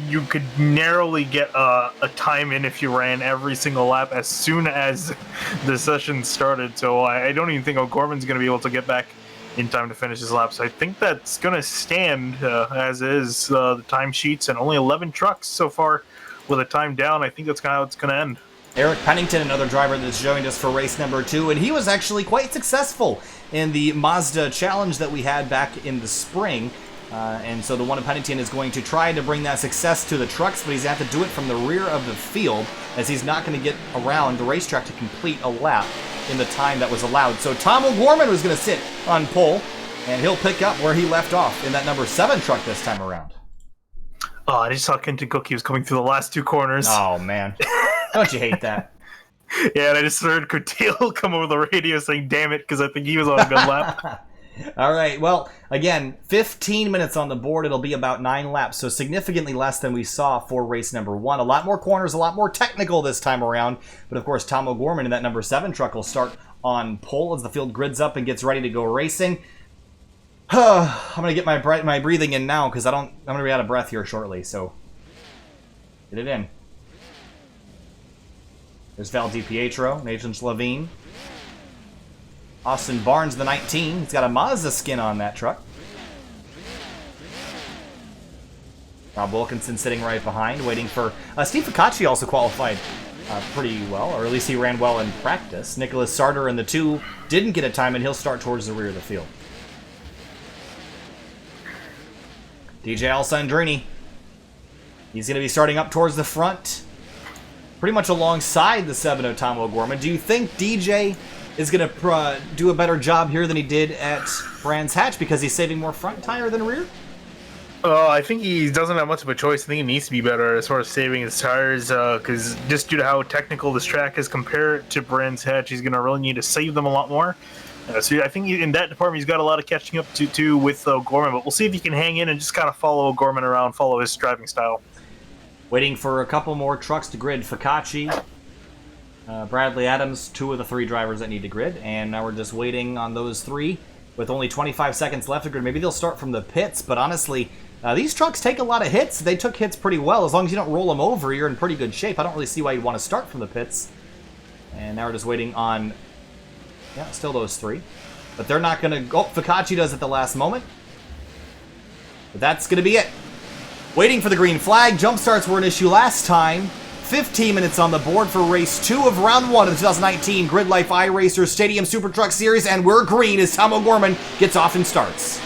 you could narrowly get a time in if you ran every single lap as soon as the session started. So I don't even think O'Gorman's going to be able to get back in time to finish his lap. So I think that's going to stand as is the timesheets, and only 11 trucks so far with a time down. I think that's how it's going to end. Eric Pennington, another driver that's joined us for race number 2, and he was actually quite successful in the Mazda challenge that we had back in the spring. And so the one of Pennington is going to try to bring that success to the trucks, but he's going to have to do it from the rear of the field, as he's not going to get around the racetrack to complete a lap in the time that was allowed. So Tom O'Gorman was going to sit on pole, and he'll pick up where he left off in that number 7 truck this time around. Oh, I just saw Kenton Cook. He was coming through the last 2 corners. Oh, man. Don't you hate that? Yeah, and I just heard Coutil come over the radio saying, damn it, because I think he was on a good lap. All right, well, again, 15 minutes on the board. It'll be about 9 laps, so significantly less than we saw for race number 1. A lot more corners, a lot more technical this time around. But, of course, Tom O'Gorman in that number 7 truck will start on pole as the field grids up and gets ready to go racing. I'm going to get my breathing in now because I'm going to be out of breath here shortly, so get it in. There's Val DiPietro, Nathan Slavine. Austin Barnes, the 19. He's got a Mazda skin on that truck. Rob Wilkinson sitting right behind, waiting for... Steve Ficacci also qualified pretty well, or at least he ran well in practice. Nicholas Sarter in the 2 didn't get a time, and he'll start towards the rear of the field. DJ Alessandrini. He's going to be starting up towards the front, pretty much alongside the 7 of Tom O'Gorman. Do you think DJ is going to do a better job here than he did at Brands Hatch because he's saving more front tire than rear? I think he doesn't have much of a choice. I think he needs to be better as far as saving his tires, because just due to how technical this track is compared to Brands Hatch, he's going to really need to save them a lot more. So I think in that department, he's got a lot of catching up to do with O'Gorman, but we'll see if he can hang in and just kind of follow O'Gorman around, follow his driving style. Waiting for a couple more trucks to grid. Ficacci, Bradley Adams, 2 of the 3 drivers that need to grid, and now we're just waiting on those 3 with only 25 seconds left to grid. Maybe they'll start from the pits, but honestly, these trucks take a lot of hits. They took hits pretty well. As long as you don't roll them over, you're in pretty good shape. I don't really see why you'd want to start from the pits. And now we're just waiting on, yeah, still those 3. But they're not going to go. Ficacci does at the last moment. But that's going to be it. Waiting for the green flag. Jump starts were an issue last time. 15 minutes on the board for race 2 of round 1 of the 2019 Grid Life iRacers Stadium Super Truck Series, and we're green as Tom O'Gorman gets off and starts.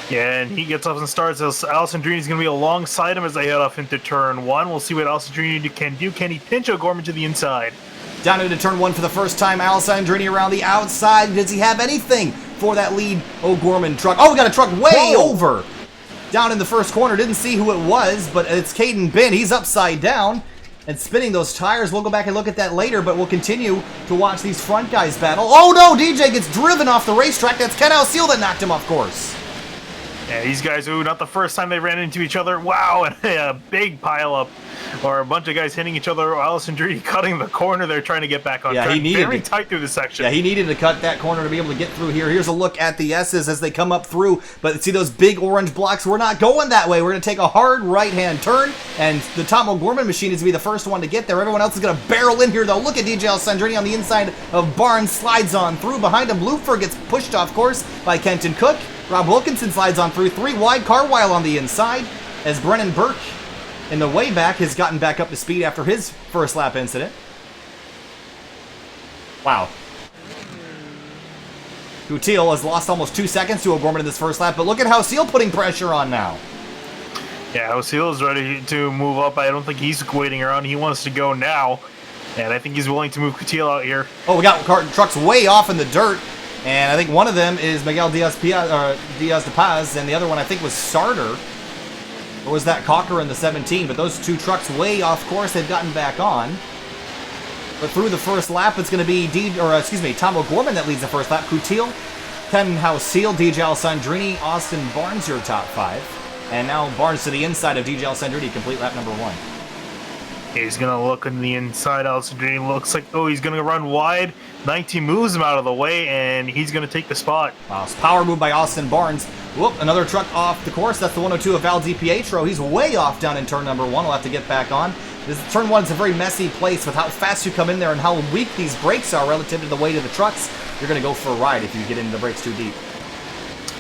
Yeah, and he gets off and starts as Alessandrini's going to be alongside him as they head off into turn 1. We'll see what Alessandrini can do. Can he pinch O'Gorman to the inside? Down into turn 1 for the first time. Alessandrini around the outside. Does he have anything for that lead O'Gorman truck? Oh, we got a truck way over. Down in the first corner. Didn't see who it was, but it's Caden Bin. He's upside down and spinning those tires. We'll go back and look at that later, but we'll continue to watch these front guys battle. Oh no, DJ gets driven off the racetrack. That's Ken Seal that knocked him off course. Yeah, these guys, ooh, not the first time they ran into each other. Wow, and a big pileup, or a bunch of guys hitting each other. Allison Andretti cutting the corner. They're trying to get back on track. He needed very tight through the section. Yeah, he needed to cut that corner to be able to get through here. Here's a look at the S's as they come up through. But see those big orange blocks? We're not going that way. We're going to take a hard right-hand turn, and the Tom O'Gorman machine is to be the first one to get there. Everyone else is going to barrel in here, though. Look at DJ Alessandrini on the inside of Barnes, slides on through. Behind him, Lupfer gets pushed off course by Kenton Cook. Rob Wilkinson slides on through. 3 wide, Carwile on the inside, as Brennan Burke in the way back has gotten back up to speed after his first lap incident. Wow. Gutiel has lost almost 2 seconds to O'Gorman in this first lap, but look at how Seal putting pressure on now. Yeah, Seal is ready to move up. I don't think he's waiting around. He wants to go now, and I think he's willing to move Gutiel out here. Oh, we got trucks way off in the dirt, and I think one of them is Miguel Diaz de Paz, and the other one I think was Sarter. Or was that Cocker in the 17? But those 2 trucks way off course. They've gotten back on. But through the first lap, it's going to be Tom O'Gorman that leads the first lap. Gutiel, Ken House-Seal, DJ Alessandrini, Austin Barnes, your top 5. And now Barnes to the inside of DJ Alessandrini, complete lap number 1. He's going to look in the inside. Alessandrini looks like, oh, he's going to run wide. 19 moves him out of the way, and he's going to take the spot. Wow, power move by Austin Barnes. Whoop, another truck off the course. That's the 102 of Val DiPietro. He's way off down in turn number 1. We'll have to get back on. This turn 1 is a very messy place with how fast you come in there and how weak these brakes are relative to the weight of the trucks. You're going to go for a ride if you get into the brakes too deep.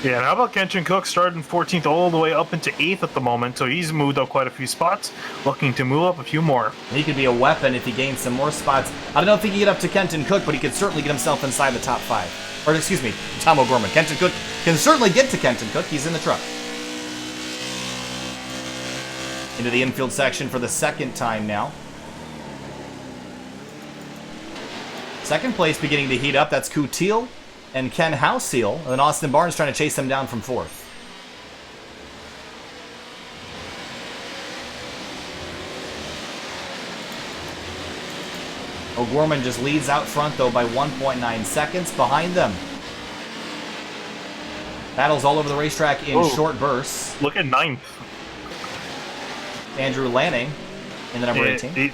Yeah, and how about Kenton Cook starting 14th all the way up into 8th at the moment, so he's moved up quite a few spots, looking to move up a few more. He could be a weapon if he gains some more spots. I don't know if he can get up to Kenton Cook, but he could certainly get himself inside the top 5. Or, excuse me, Tom O'Gorman. Kenton Cook can certainly get to Kenton Cook. He's in the truck. Into the infield section for the second time now. Second place beginning to heat up. That's Gutiel and Ken House-Seal. And then Austin Barnes trying to chase them down from 4th. O'Gorman just leads out front, though, by 1.9 seconds behind them. Battles all over the racetrack in short bursts. Look at 9th. Andrew Lanning in the number 18.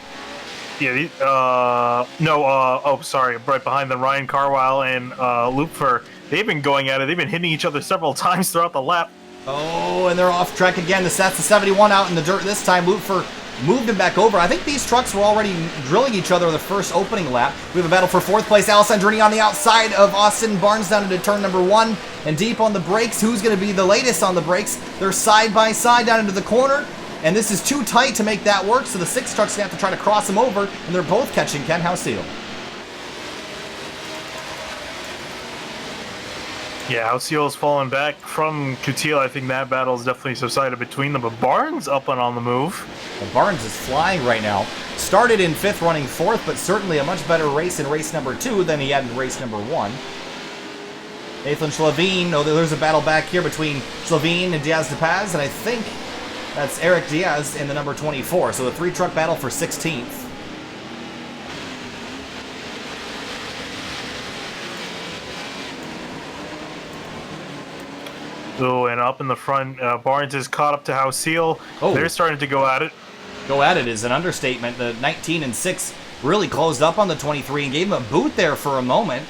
Sorry, right behind them, Ryan Carwile and Lupfer. They've been going at it. They've been hitting each other several times throughout the lap. Oh, and they're off track again. That's the 71 out in the dirt this time. Lupfer moved him back over. I think these trucks were already drilling each other the first opening lap. We have a battle for 4th place. Alessandrini on the outside of Austin Barnes down into turn number 1. And deep on the brakes. Who's going to be the latest on the brakes? They're side by side down into the corner. And this is too tight to make that work, so the 6 trucks are going to have to try to cross him over, and they're both catching Ken House-Seal. Yeah, House-Seal's fallen back from Gutiel. I think that battle's definitely subsided between them, but Barnes up and on the move. Well, Barnes is flying right now. Started in 5th, running 4th, but certainly a much better race in race number 2 than he had in race number 1. Nathan Schlavine, there's a battle back here between Schlavine and Diaz de Paz, and I think that's Eric Diaz in the number 24. So the 3-truck battle for 16th. Oh, and up in the front, Barnes is caught up to House-Seal. Oh. They're starting to go at it. Go at it is an understatement. The 19 and 6 really closed up on the 23 and gave him a boot there for a moment.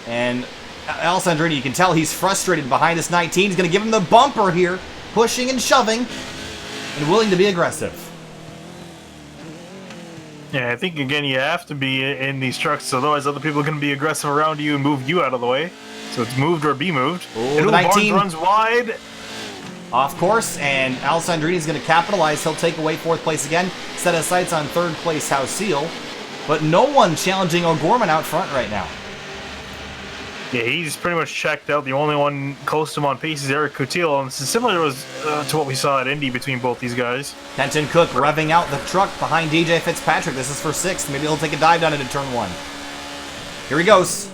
And Alessandrini, you can tell he's frustrated behind this 19. He's going to give him the bumper here. Pushing and shoving, and willing to be aggressive. Yeah, I think, again, you have to be in these trucks, otherwise other people are going to be aggressive around you and move you out of the way. So it's moved or be moved. And 19 Barnes runs wide. Off course, and Alessandrini is going to capitalize. He'll take away 4th place again. Set his sights on 3rd place House-Seal. But no one challenging O'Gorman out front right now. Yeah, he's pretty much checked out. The only one close to him on pace is Eric Gutiel, and this is similar to what we saw at Indy between both these guys. Kenton Cook revving out the truck behind DJ Fitzpatrick. This is for 6th. Maybe he'll take a dive down into turn 1. Here he goes.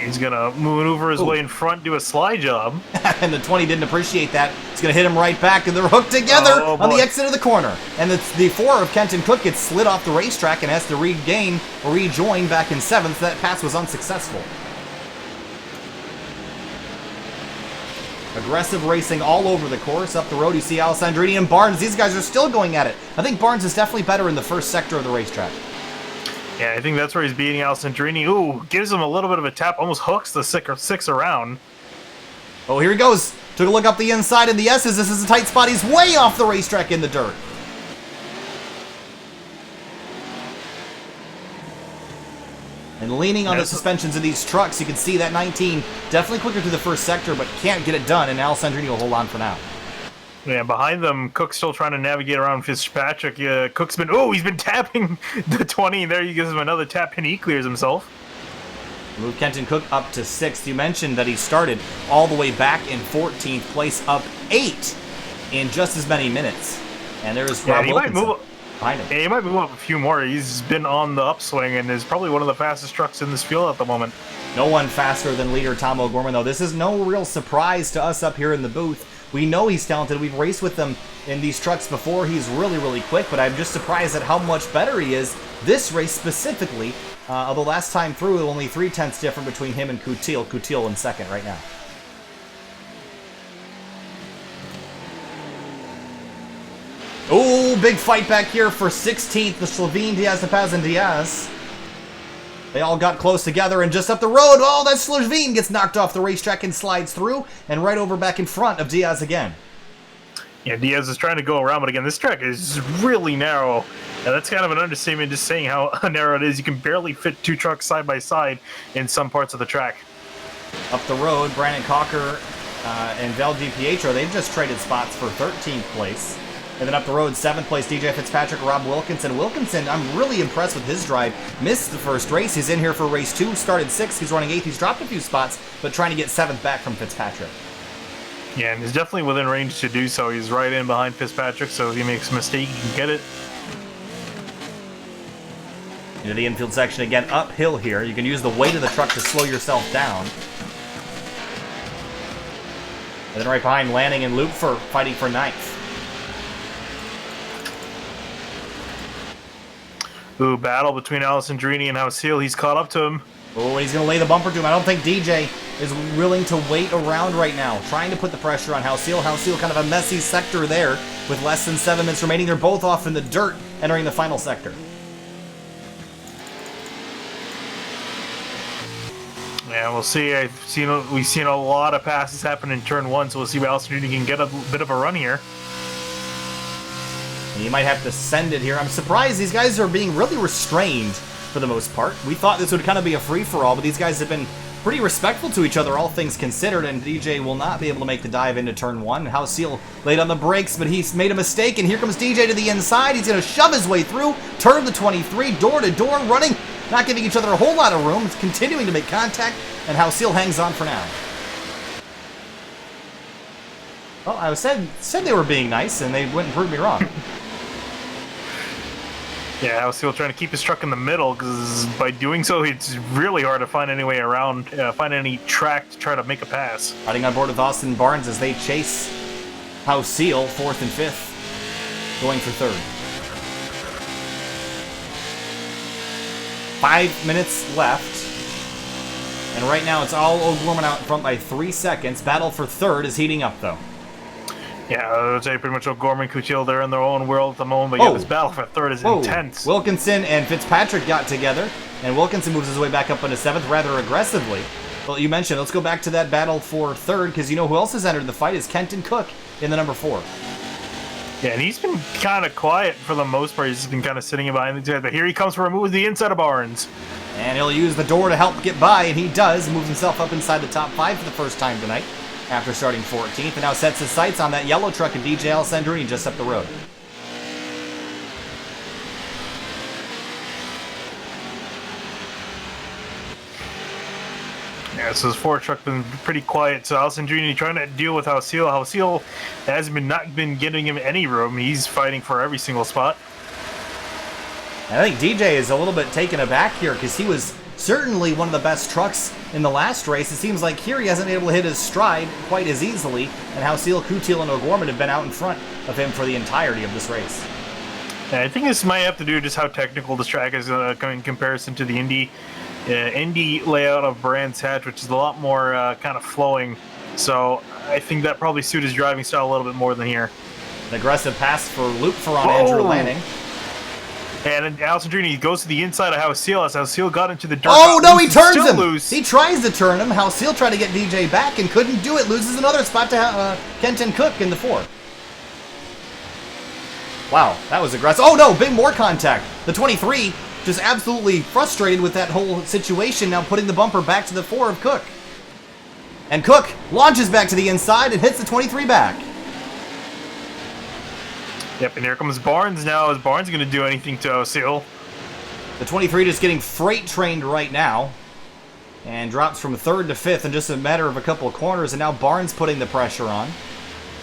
He's going to maneuver his way in front, do a slide job. And the 20 didn't appreciate that. It's going to hit him right back, and they're hooked together on the exit of the corner. And the 4 of Kenton Cook gets slid off the racetrack and has to rejoin back in 7th. That pass was unsuccessful. Aggressive racing all over the course. Up the road, you see Alessandrini and Barnes. These guys are still going at it. I think Barnes is definitely better in the first sector of the racetrack. Yeah, I think that's where he's beating Alessandrini. Ooh, gives him a little bit of a tap, almost hooks the six around. Oh, here he goes. Took a look up the inside in the S's. This is a tight spot. He's way off the racetrack in the dirt. And leaning on the suspensions of these trucks, you can see that 19 definitely quicker through the first sector, but can't get it done, and Alessandrini will hold on for now. Yeah, behind them, Cook's still trying to navigate around Fitzpatrick. Cook's been, he's been tapping the 20, and there he gives him another tap, and he clears himself. Move Kenton Cook up to 6th. You mentioned that he started all the way back in 14th place, up 8 in just as many minutes. And there is Rob Wilkinson behind him. Yeah, he might move up a few more. He's been on the upswing and is probably one of the fastest trucks in this field at the moment. No one faster than leader Tom O'Gorman, though. This is no real surprise to us up here in the booth. We know he's talented. We've raced with him in these trucks before. He's really, really quick, but I'm just surprised at how much better he is this race specifically. Although last time through, only 3/10 different between him and Coutil. Coutil in second right now. Oh, big fight back here for 16th. The Slovene Diaz, Paz, and Diaz. They all got close together, and just up the road, oh, that Slovene gets knocked off the racetrack and slides through, and right over back in front of Diaz again. Yeah, Diaz is trying to go around, but again, this track is really narrow. And that's kind of an understatement, just saying how narrow it is. You can barely fit two trucks side by side in some parts of the track. Up the road, Brandon Cocker and Val DiPietro, they've just traded spots for 13th place. And then up the road, 7th place, DJ Fitzpatrick, Rob Wilkinson. Wilkinson, I'm really impressed with his drive. Missed the first race. He's in here for race 2. Started 6th. He's running 8th. He's dropped a few spots, but trying to get 7th back from Fitzpatrick. Yeah, and he's definitely within range to do so. He's right in behind Fitzpatrick, so if he makes a mistake, he can get it. Into the infield section again, uphill here. You can use the weight of the truck to slow yourself down. And then right behind, Lanning and Luke for fighting for 9th. Ooh, battle between Alessandrini and Hausil. He's caught up to him. Oh, he's going to lay the bumper to him. I don't think DJ is willing to wait around right now. Trying to put the pressure on Hausil. Hausil kind of a messy sector there with less than 7 minutes remaining. They're both off in the dirt entering the final sector. Yeah, we'll see. We've seen a lot of passes happen in turn 1, so we'll see if Alessandrini can get a bit of a run here. And you might have to send it here. I'm surprised these guys are being really restrained for the most part. We thought this would kind of be a free-for-all, but these guys have been pretty respectful to each other, all things considered, and DJ will not be able to make the dive into turn 1. Hausil laid on the brakes, but he's made a mistake, and here comes DJ to the inside. He's going to shove his way through, turn the 23, door-to-door, running, not giving each other a whole lot of room. It's continuing to make contact, and Hausil hangs on for now. Well, I said they were being nice, and they went and proved me wrong. Yeah, Hausil trying to keep his truck in the middle, because by doing so, it's really hard to find any way around, find any track to try to make a pass. Riding on board with Austin Barnes as they chase Hausil, 4th and 5th, going for 3rd. 5 minutes left. And right now, it's all O'Gorman out in front by 3 seconds. Battle for 3rd is heating up, though. Yeah, I would say pretty much O'Gorman, Coutil, they're in their own world at the moment, but yeah, this battle for 3rd is intense. Wilkinson and Fitzpatrick got together, and Wilkinson moves his way back up into 7th rather aggressively. Well, you mentioned, let's go back to that battle for 3rd, because you know who else has entered the fight is Kenton Cook in the number 4. Yeah, and he's been kind of quiet for the most part. He's just been kind of sitting behind the jet, but here he comes for a move with the inside of Barnes. And he'll use the door to help get by, and he does. Moves himself up inside the top 5 for the first time tonight after starting 14th, and now sets his sights on that yellow truck of DJ Alessandrini just up the road. Yeah, so his Ford truck been pretty quiet. So Alessandrini trying to deal with Hausil. Hausil has not been giving him any room. He's fighting for every single spot. I think DJ is a little bit taken aback here because he was certainly one of the best trucks in the last race. It seems like here he hasn't been able to hit his stride quite as easily, and Hausil, Coutil, and O'Gorman have been out in front of him for the entirety of this race. Yeah, I think this might have to do just how technical this track is in comparison to the Indy layout of Brands Hatch, which is a lot more kind of flowing. So I think that probably suited his driving style a little bit more than here. An aggressive pass for loop for on Andrew Lanning. And then Alessandrini goes to the inside of Hausil as Hausil got into the dirt. Oh, no, he turns him! Loose. He tries to turn him. Hausil tried to get DJ back and couldn't do it. Loses another spot to Kenton Cook in the 4. Wow, that was aggressive. Oh, no, big more contact. The 23 just absolutely frustrated with that whole situation, now putting the bumper back to the 4 of Cook. And Cook launches back to the inside and hits the 23 back. Yep, and here comes Barnes now. Is Barnes going to do anything to Hausil? The 23 just getting freight trained right now. And drops from 3rd to 5th in just a matter of a couple of corners. And now Barnes putting the pressure on.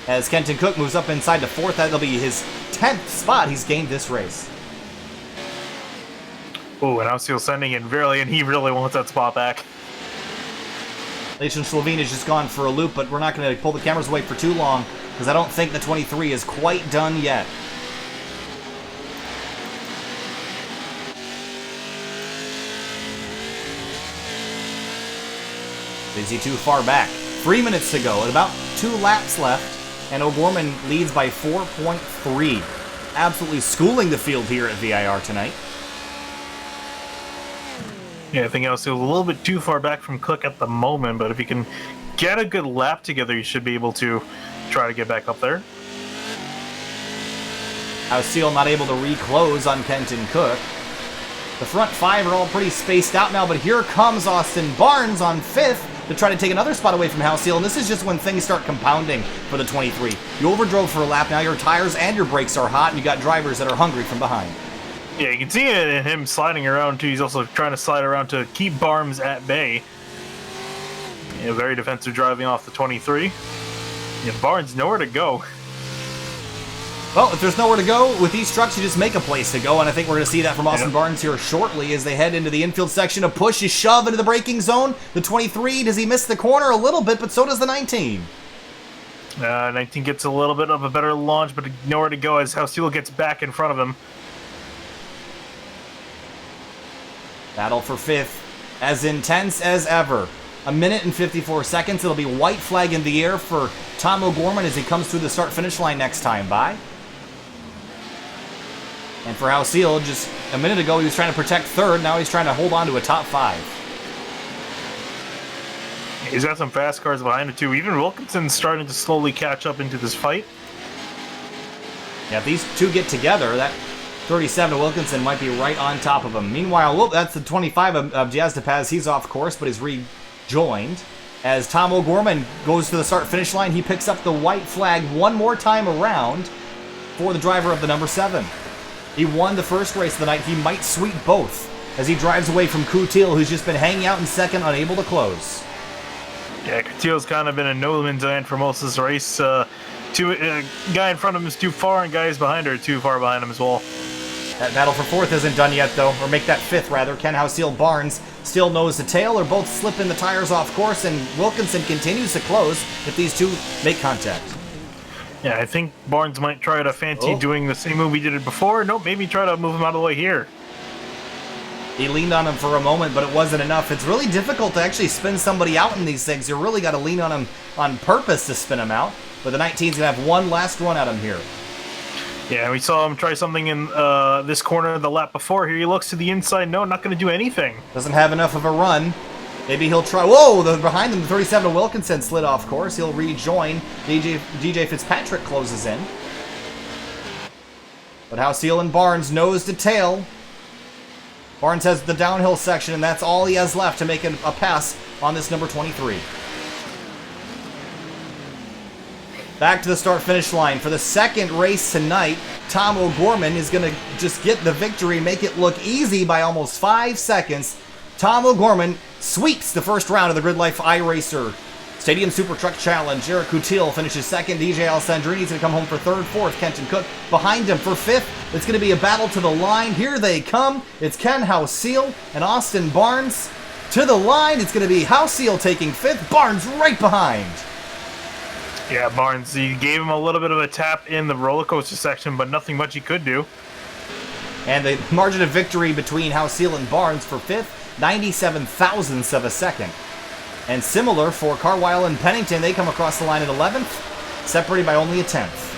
As Kenton Cook moves up inside to 4th. That'll be his 10th spot he's gained this race. Oh, and Hausil sending in Verily, and he really wants that spot back. Leighton Slovene has just gone for a loop, but we're not going to pull the cameras away for too long, because I don't think the 23 is quite done yet. Is he too far back? 3 minutes to go, and about 2 laps left, and O'Gorman leads by 4.3. Absolutely schooling the field here at VIR tonight. Yeah, I think Hausil a little bit too far back from Cook at the moment, but if he can get a good lap together, he should be able to try to get back up there. Hausil not able to reclose on Kenton Cook. The front 5 are all pretty spaced out now, but here comes Austin Barnes on 5th to try to take another spot away from Hausil, and this is just when things start compounding for the 23. You overdrove for a lap, now your tires and your brakes are hot, and you got drivers that are hungry from behind. Yeah, you can see it in him sliding around, too. He's also trying to slide around to keep Barnes at bay. Yeah, very defensive driving off the 23. Yeah, Barnes nowhere to go. Well, if there's nowhere to go, with these trucks, you just make a place to go, and I think we're going to see that from Austin Barnes here shortly as they head into the infield section. A push, a shove into the braking zone. The 23, does he miss the corner? A little bit, but so does the 19. 19 gets a little bit of a better launch, but nowhere to go as Hausil gets back in front of him. Battle for 5th, as intense as ever. 1 minute and 54 seconds. It'll be white flag in the air for Tom O'Gorman as he comes through the start-finish line next time by. And for Hausil, just a minute ago, he was trying to protect 3rd. Now he's trying to hold on to a top 5. He's got some fast cars behind it, too. Even Wilkinson's starting to slowly catch up into this fight. Yeah, if these two get together, that 37 to Wilkinson might be right on top of him. Meanwhile, whoop, that's the 25 of Jazz DePaz. He's off course, but he's rejoined. As Tom O'Gorman goes to the start-finish line, he picks up the white flag one more time around for the driver of the number 7. He won the first race of the night. He might sweep both as he drives away from Coutil, who's just been hanging out in second, unable to close. Yeah, Coutil's kind of been a no man's land for most of this race. Guy in front of him is too far, and guys behind are too far behind him as well. That battle for 4th isn't done yet, though, or make that 5th, rather. Ken Hausil Barnes still nose to tail, or both slipping the tires off course, and Wilkinson continues to close if these two make contact. Yeah, I think Barnes might try to fancy doing the same move he did it before. Nope, maybe try to move him out of the way here. He leaned on him for a moment, but it wasn't enough. It's really difficult to actually spin somebody out in these things. You really got to lean on him on purpose to spin him out. But the 19's going to have one last run at him here. Yeah, we saw him try something in this corner the lap before. Here he looks to the inside. No, not going to do anything. Doesn't have enough of a run. Maybe he'll try. Whoa, behind him, the 37 of Wilkinson slid off course. He'll rejoin. DJ Fitzpatrick closes in. But Hausil and Barnes nose to tail. Barnes has the downhill section, and that's all he has left to make a pass on this number 23. Back to the start-finish line. For the second race tonight, Tom O'Gorman is going to just get the victory, make it look easy by almost 5 seconds. Tom O'Gorman sweeps the first round of the Grid Life iRacer Stadium Super Truck Challenge. Eric Coutil finishes second. DJ Alessandrini is going to come home for 3rd. 4th, Kenton Cook behind him for 5th. It's going to be a battle to the line. Here they come. It's Ken Hausil and Austin Barnes to the line. It's going to be Hausil taking 5th. Barnes right behind. Yeah, Barnes, he gave him a little bit of a tap in the roller coaster section, but nothing much he could do. And the margin of victory between Hausil and Barnes for 5th, 97 thousandths of a second. And similar for Carwile and Pennington, they come across the line in 11th, separated by only a 10th.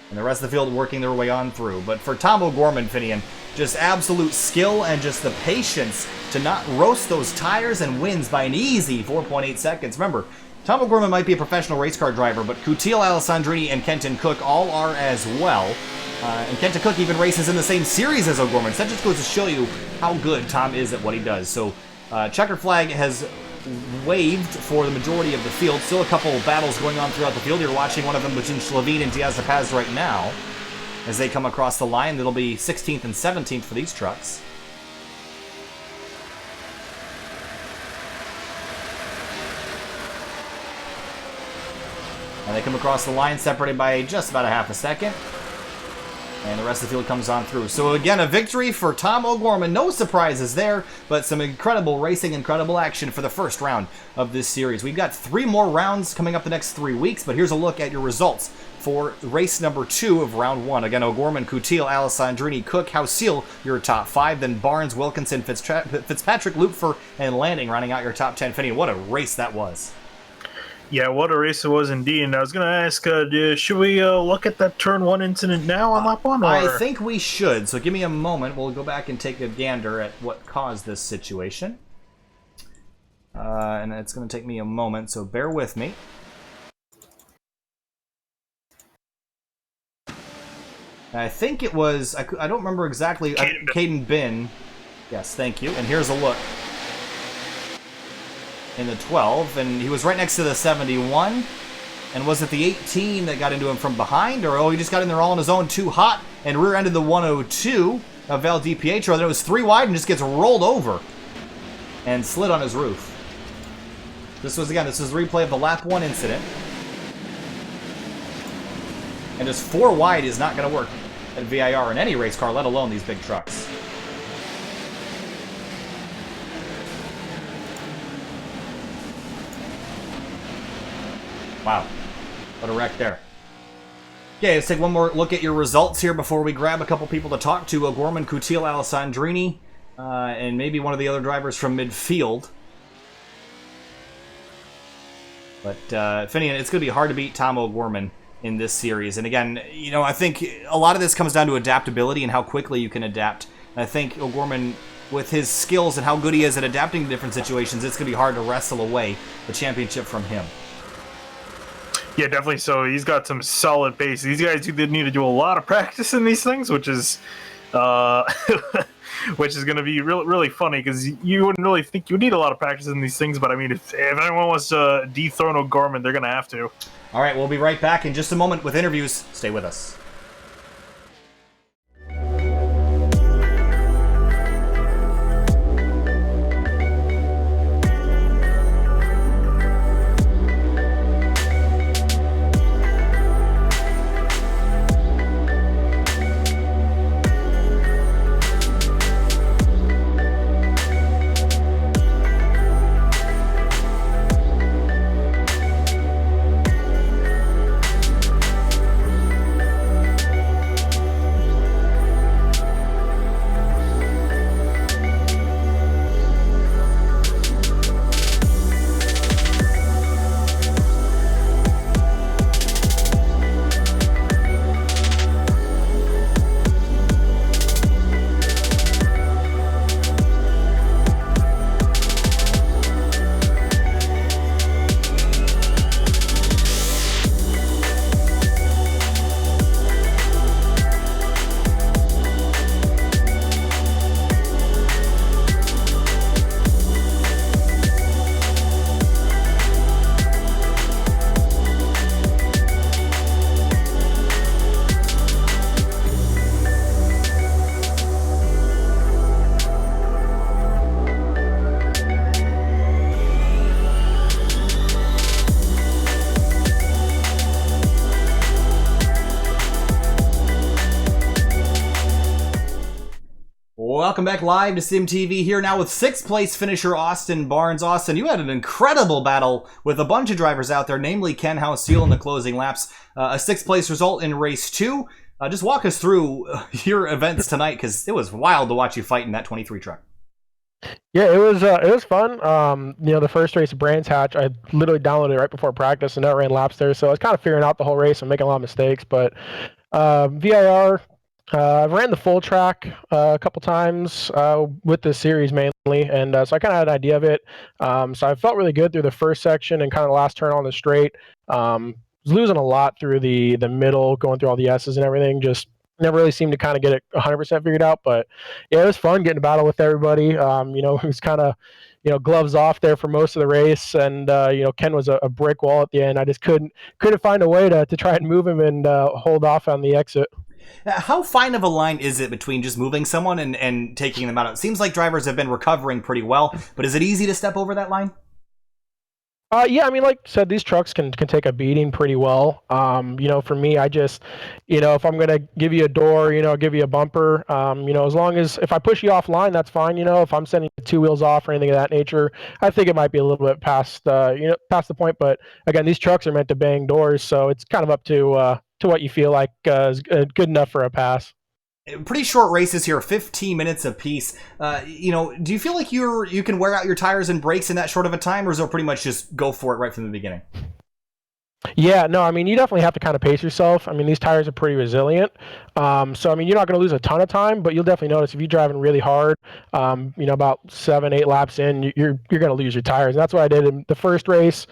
And the rest of the field working their way on through. But for Tom O'Gorman, Finian, just absolute skill and just the patience to not roast those tires, and wins by an easy 4.8 seconds. Remember, Tom O'Gorman might be a professional race car driver, but Kutil Alessandrini and Kenton Cook all are as well. And Kenton Cook even races in the same series as O'Gorman. So that just goes to show you how good Tom is at what he does. So checkered flag has waved for the majority of the field. Still a couple of battles going on throughout the field. You're watching one of them between Slavin and Diaz Paz right now as they come across the line. It'll be 16th and 17th for these trucks. And they come across the line separated by just about a half a second. And the rest of the field comes on through. So again, a victory for Tom O'Gorman. No surprises there, but some incredible racing, incredible action for the first round of this series. We've got 3 more rounds coming up the next 3 weeks, but here's a look at your results for race number 2 of round 1. Again, O'Gorman, Kutil, Alessandrini, Cook, Hausil, your top 5. Then Barnes, Wilkinson, Fitzpatrick, Lupfer, and Landing rounding out your top 10. Finney, what a race that was. Yeah, what a race it was indeed. And I was going to ask, should we look at that turn 1 incident now on lap 1? Or? I think we should. So give me a moment. We'll go back and take a gander at what caused this situation. And it's going to take me a moment, so bear with me. I think it was, I don't remember exactly, Caden Bin. Yes, thank you. And here's a look. In the 12, and he was right next to the 71. And was it the 18 that got into him from behind? Or, he just got in there all on his own, too hot, and rear-ended the 102 of Val DiPietro. Then it was 3 wide and just gets rolled over and slid on his roof. This was a replay of the lap 1 incident. And just 4 wide is not going to work at VIR in any race car, let alone these big trucks. Wow, what a wreck there. Okay, let's take one more look at your results here before we grab a couple people to talk to. O'Gorman, Kutil, Alessandrini, and maybe one of the other drivers from midfield. But, Finian, it's going to be hard to beat Tom O'Gorman in this series. And again, I think a lot of this comes down to adaptability and how quickly you can adapt. And I think O'Gorman, with his skills and how good he is at adapting to different situations, it's going to be hard to wrestle away the championship from him. Yeah, definitely so. He's got some solid pace. These guys need to do a lot of practice in these things, which is which is going to be really funny, because you wouldn't really think you would need a lot of practice in these things, but I mean, if anyone wants to dethrone O'Gorman, they're going to have to. All right, we'll be right back in just a moment with interviews. Stay with us. Welcome back live to SimTV here now with 6th place finisher Austin Barnes. Austin, you had an incredible battle with a bunch of drivers out there, namely Ken Hausil in the closing laps. A 6th place result in race 2. Just walk us through your events tonight, because it was wild to watch you fight in that 23 truck. Yeah, it was fun. The first race, Brands Hatch, I literally downloaded it right before practice and never ran laps there, so I was kind of figuring out the whole race and making a lot of mistakes. But VIR, I've ran the full track a couple times with this series mainly, and so I kind of had an idea of it. So I felt really good through the first section and kind of the last turn on the straight. Was losing a lot through the middle, going through all the S's and everything. Just never really seemed to kind of get it 100% figured out. But yeah, it was fun getting to battle with everybody. It was kind of gloves off there for most of the race, and Ken was a brick wall at the end. I just couldn't find a way to try and move him and hold off on the exit. How fine of a line is it between just moving someone and taking them out? It seems like drivers have been recovering pretty well, but is it easy to step over that line? Yeah, I mean, like I said, these trucks can take a beating pretty well. For me, I just, if I'm gonna give you a door, give you a bumper, as long as if I push you offline, that's fine. If I'm sending two wheels off or anything of that nature, I think it might be a little bit past, past the point. But again, these trucks are meant to bang doors, so it's kind of up to what you feel like is good enough for a pass. Pretty short races here, 15 minutes apiece. Do you feel like you can wear out your tires and brakes in that short of a time, or is it pretty much just go for it right from the beginning? Yeah, no, I mean, you definitely have to kind of pace yourself. I mean, these tires are pretty resilient. So, I mean, you're not going to lose a ton of time, but you'll definitely notice if you're driving really hard, about 7, 8 laps in, you're going to lose your tires. And that's what I did in the first race.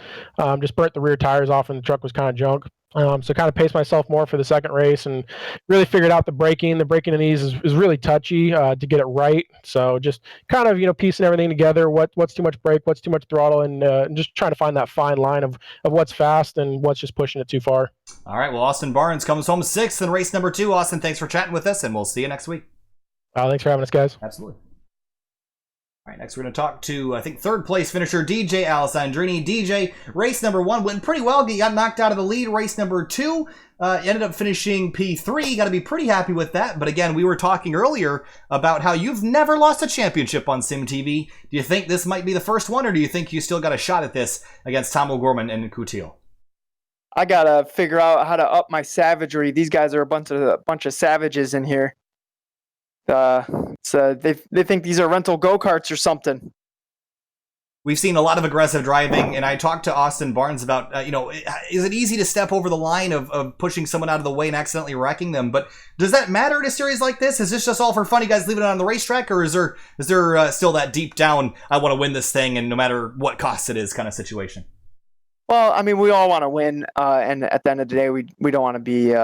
Just burnt the rear tires off and the truck was kind of junk. So kind of paced myself more for the second race and really figured out the braking. The braking in these is really touchy to get it right. So just kind of, piecing everything together. What's too much brake, what's too much throttle, and just trying to find that fine line of what's fast and what's just pushing it too far. All right, well, Austin Barnes comes home sixth in race number 2. Austin, thanks for chatting with us, and we'll see you next week. Thanks for having us, guys. Absolutely. All right, next we're going to talk to, I think, third place finisher DJ Alessandrini. DJ, race number 1 went pretty well. He got knocked out of the lead. Race number 2 ended up finishing P3. Got to be pretty happy with that. But again, we were talking earlier about how you've never lost a championship on SimTV. Do you think this might be the first one, or do you think you still got a shot at this against Tom O'Gorman and Coutil? I gotta figure out how to up my savagery. These guys are a bunch of savages in here. So they think these are rental go-karts or something. We've seen a lot of aggressive driving, and I talked to Austin Barnes about, is it easy to step over the line of pushing someone out of the way and accidentally wrecking them? But does that matter in a series like this? Is this just all for fun? You guys leaving it on the racetrack, or is there still that deep down, I want to win this thing, and no matter what cost it is kind of situation? Well, I mean, we all want to win, and at the end of the day, we don't want to be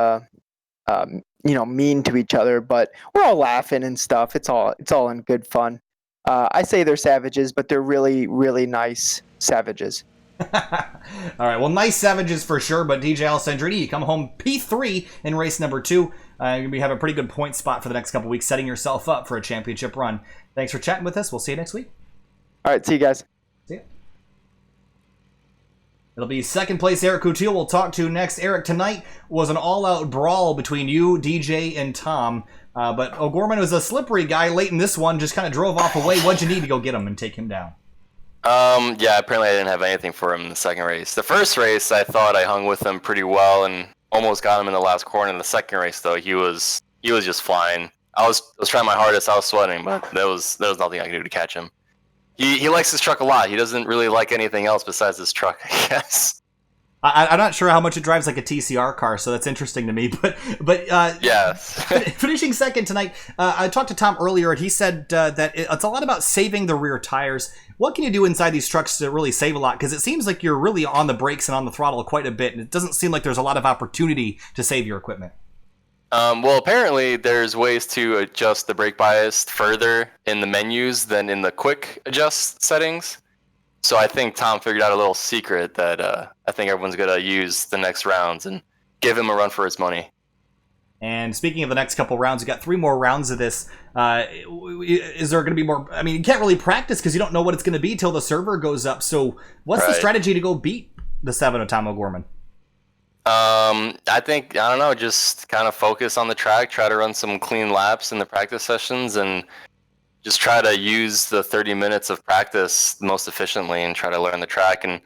mean to each other, but we're all laughing and stuff. It's all in good fun. I say they're savages, but they're really, really nice savages. All right, well, nice savages for sure, but DJ Alessandrini, you come home P3 in race number 2. You're going to have a pretty good point spot for the next couple weeks, setting yourself up for a championship run. Thanks for chatting with us. We'll see you next week. All right, see you guys. See ya. It'll be second place Eric Coutil we'll talk to next. Eric, tonight was an all-out brawl between you, DJ, and Tom. But O'Gorman was a slippery guy late in this one, just kind of drove off away. What'd you need to go get him and take him down? Yeah, apparently I didn't have anything for him in the second race. The first race, I thought I hung with him pretty well and almost got him in the last corner. In the second race, though, he was just flying. I was trying my hardest. I was sweating, but there was nothing I could do to catch him. He likes his truck a lot. He doesn't really like anything else besides his truck, I guess. I'm not sure how much it drives like a TCR car, so that's interesting to me. But yes. Finishing second tonight, I talked to Tom earlier, and he said that it's a lot about saving the rear tires. What can you do inside these trucks to really save a lot? Because it seems like you're really on the brakes and on the throttle quite a bit, and it doesn't seem like there's a lot of opportunity to save your equipment. Well, apparently there's ways to adjust the brake bias further in the menus than in the quick adjust settings. So I think Tom figured out a little secret that I think everyone's going to use the next rounds and give him a run for his money. And speaking of the next couple rounds, you got 3 more rounds of this. Is there going to be more? I mean, you can't really practice because you don't know what it's going to be till the server goes up. So what's the strategy to go beat the 7 of Tom O'Gorman? I don't know, just kind of focus on the track, try to run some clean laps in the practice sessions, and just try to use the 30 minutes of practice most efficiently and try to learn the track. And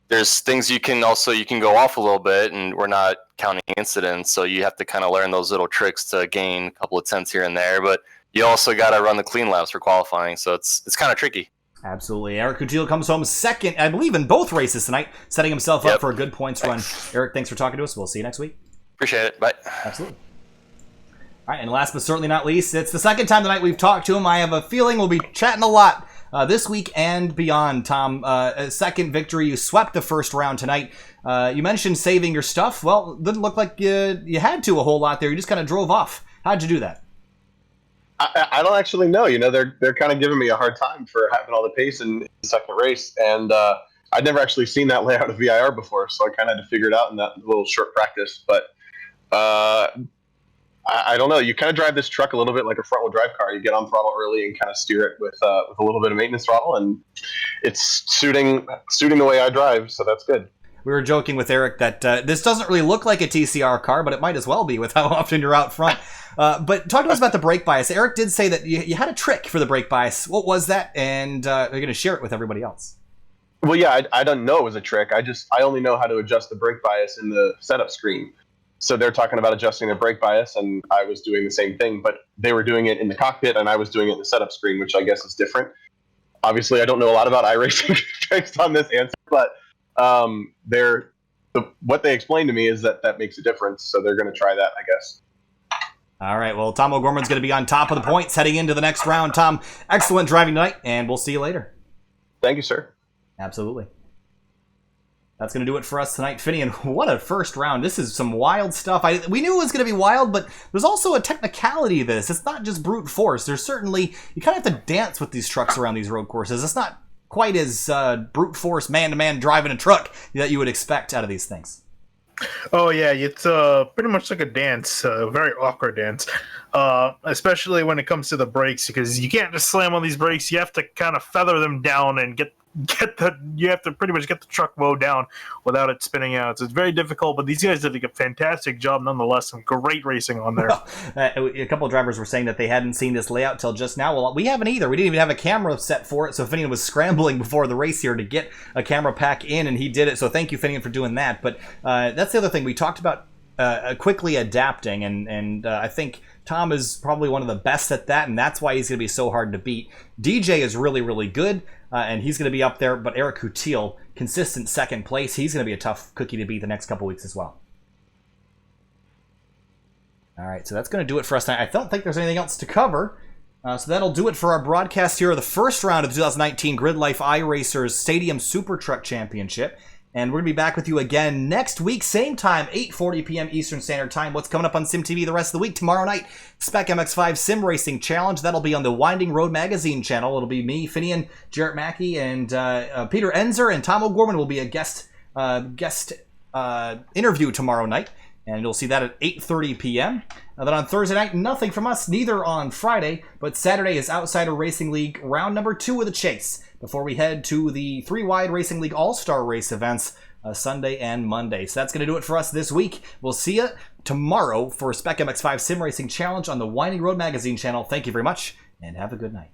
there's things you can go off a little bit, and we're not counting incidents, so you have to kind of learn those little tricks to gain a couple of tenths here and there. But you also got to run the clean laps for qualifying, so it's kind of tricky. Absolutely. Eric Coutil comes home second, I believe, in both races tonight, setting himself up for a good points run. Eric, thanks for talking to us. We'll see you next week. Appreciate it. Bye. Absolutely. All right, and last but certainly not least, it's the second time tonight we've talked to him. I have a feeling we'll be chatting a lot this week and beyond, Tom. A second victory. You swept the first round tonight. You mentioned saving your stuff. Well, it didn't look like you had to a whole lot there. You just kind of drove off. How'd you do that? I don't actually know. They're kind of giving me a hard time for having all the pace in the second race, and I'd never actually seen that layout of VIR before, so I kind of had to figure it out in that little short practice. But I don't know. You kind of drive this truck a little bit like a front-wheel drive car. You get on throttle early and kind of steer it with a little bit of maintenance throttle, and it's suiting the way I drive, so that's good. We were joking with Eric that this doesn't really look like a TCR car, but it might as well be with how often you're out front. But talk to us about the brake bias. Eric did say that you had a trick for the brake bias. What was that? And you're going to share it with everybody else. Well, yeah, I don't know it was a trick. I only know how to adjust the brake bias in the setup screen. So they're talking about adjusting the brake bias, and I was doing the same thing, but they were doing it in the cockpit, and I was doing it in the setup screen, which I guess is different. Obviously, I don't know a lot about iRacing based on this answer, but what they explained to me is that makes a difference, so they're going to try that, I guess. All right, well, Tom O'Gorman's going to be on top of the points heading into the next round. Tom, excellent driving tonight, and we'll see you later. Thank you, sir. Absolutely. That's going to do it for us tonight. Finian, what a first round. This is some wild stuff. We knew it was going to be wild, but there's also a technicality to this. It's not just brute force. There's certainly, you kind of have to dance with these trucks around these road courses. It's not quite as brute force, man-to-man driving a truck that you would expect out of these things. Oh yeah, it's pretty much like a dance, a very awkward dance, especially when it comes to the brakes, because you can't just slam on these brakes. You have to kind of feather them down and you have to pretty much get the truck mowed down without it spinning out. So it's very difficult, but these guys did a fantastic job nonetheless. Some great racing on there. A couple of drivers were saying that they hadn't seen this layout till just now. Well, we haven't either. We didn't even have a camera set for it, so Finian was scrambling before the race here to get a camera pack in, and he did it. So thank you, Finian, for doing that. But that's the other thing. We talked about quickly adapting, and I think Tom is probably one of the best at that, and that's why he's going to be so hard to beat. DJ is really, really good, and he's going to be up there, but Eric Coutil, consistent second place, he's going to be a tough cookie to beat the next couple weeks as well. All right, so that's going to do it for us tonight. I don't think there's anything else to cover, so that'll do it for our broadcast here of the first round of the 2019 Grid Life iRacers Stadium Super Truck Championship. And we're going to be back with you again next week, same time, 8:40 p.m. Eastern Standard Time. What's coming up on SimTV the rest of the week? Tomorrow night, Spec MX-5 Sim Racing Challenge. That'll be on the Winding Road Magazine channel. It'll be me, Finian, Jarrett Mackey, and Peter Enzer, and Tom O'Gorman will be a guest interview tomorrow night. And you'll see that at 8:30 p.m. Then on Thursday night, nothing from us, neither on Friday, but Saturday is Outsider Racing League round number 2 of the chase, before we head to the 3-Wide Racing League All-Star Race events Sunday and Monday. So that's going to do it for us this week. We'll see you tomorrow for Spec MX-5 Sim Racing Challenge on the Winding Road Magazine channel. Thank you very much, and have a good night.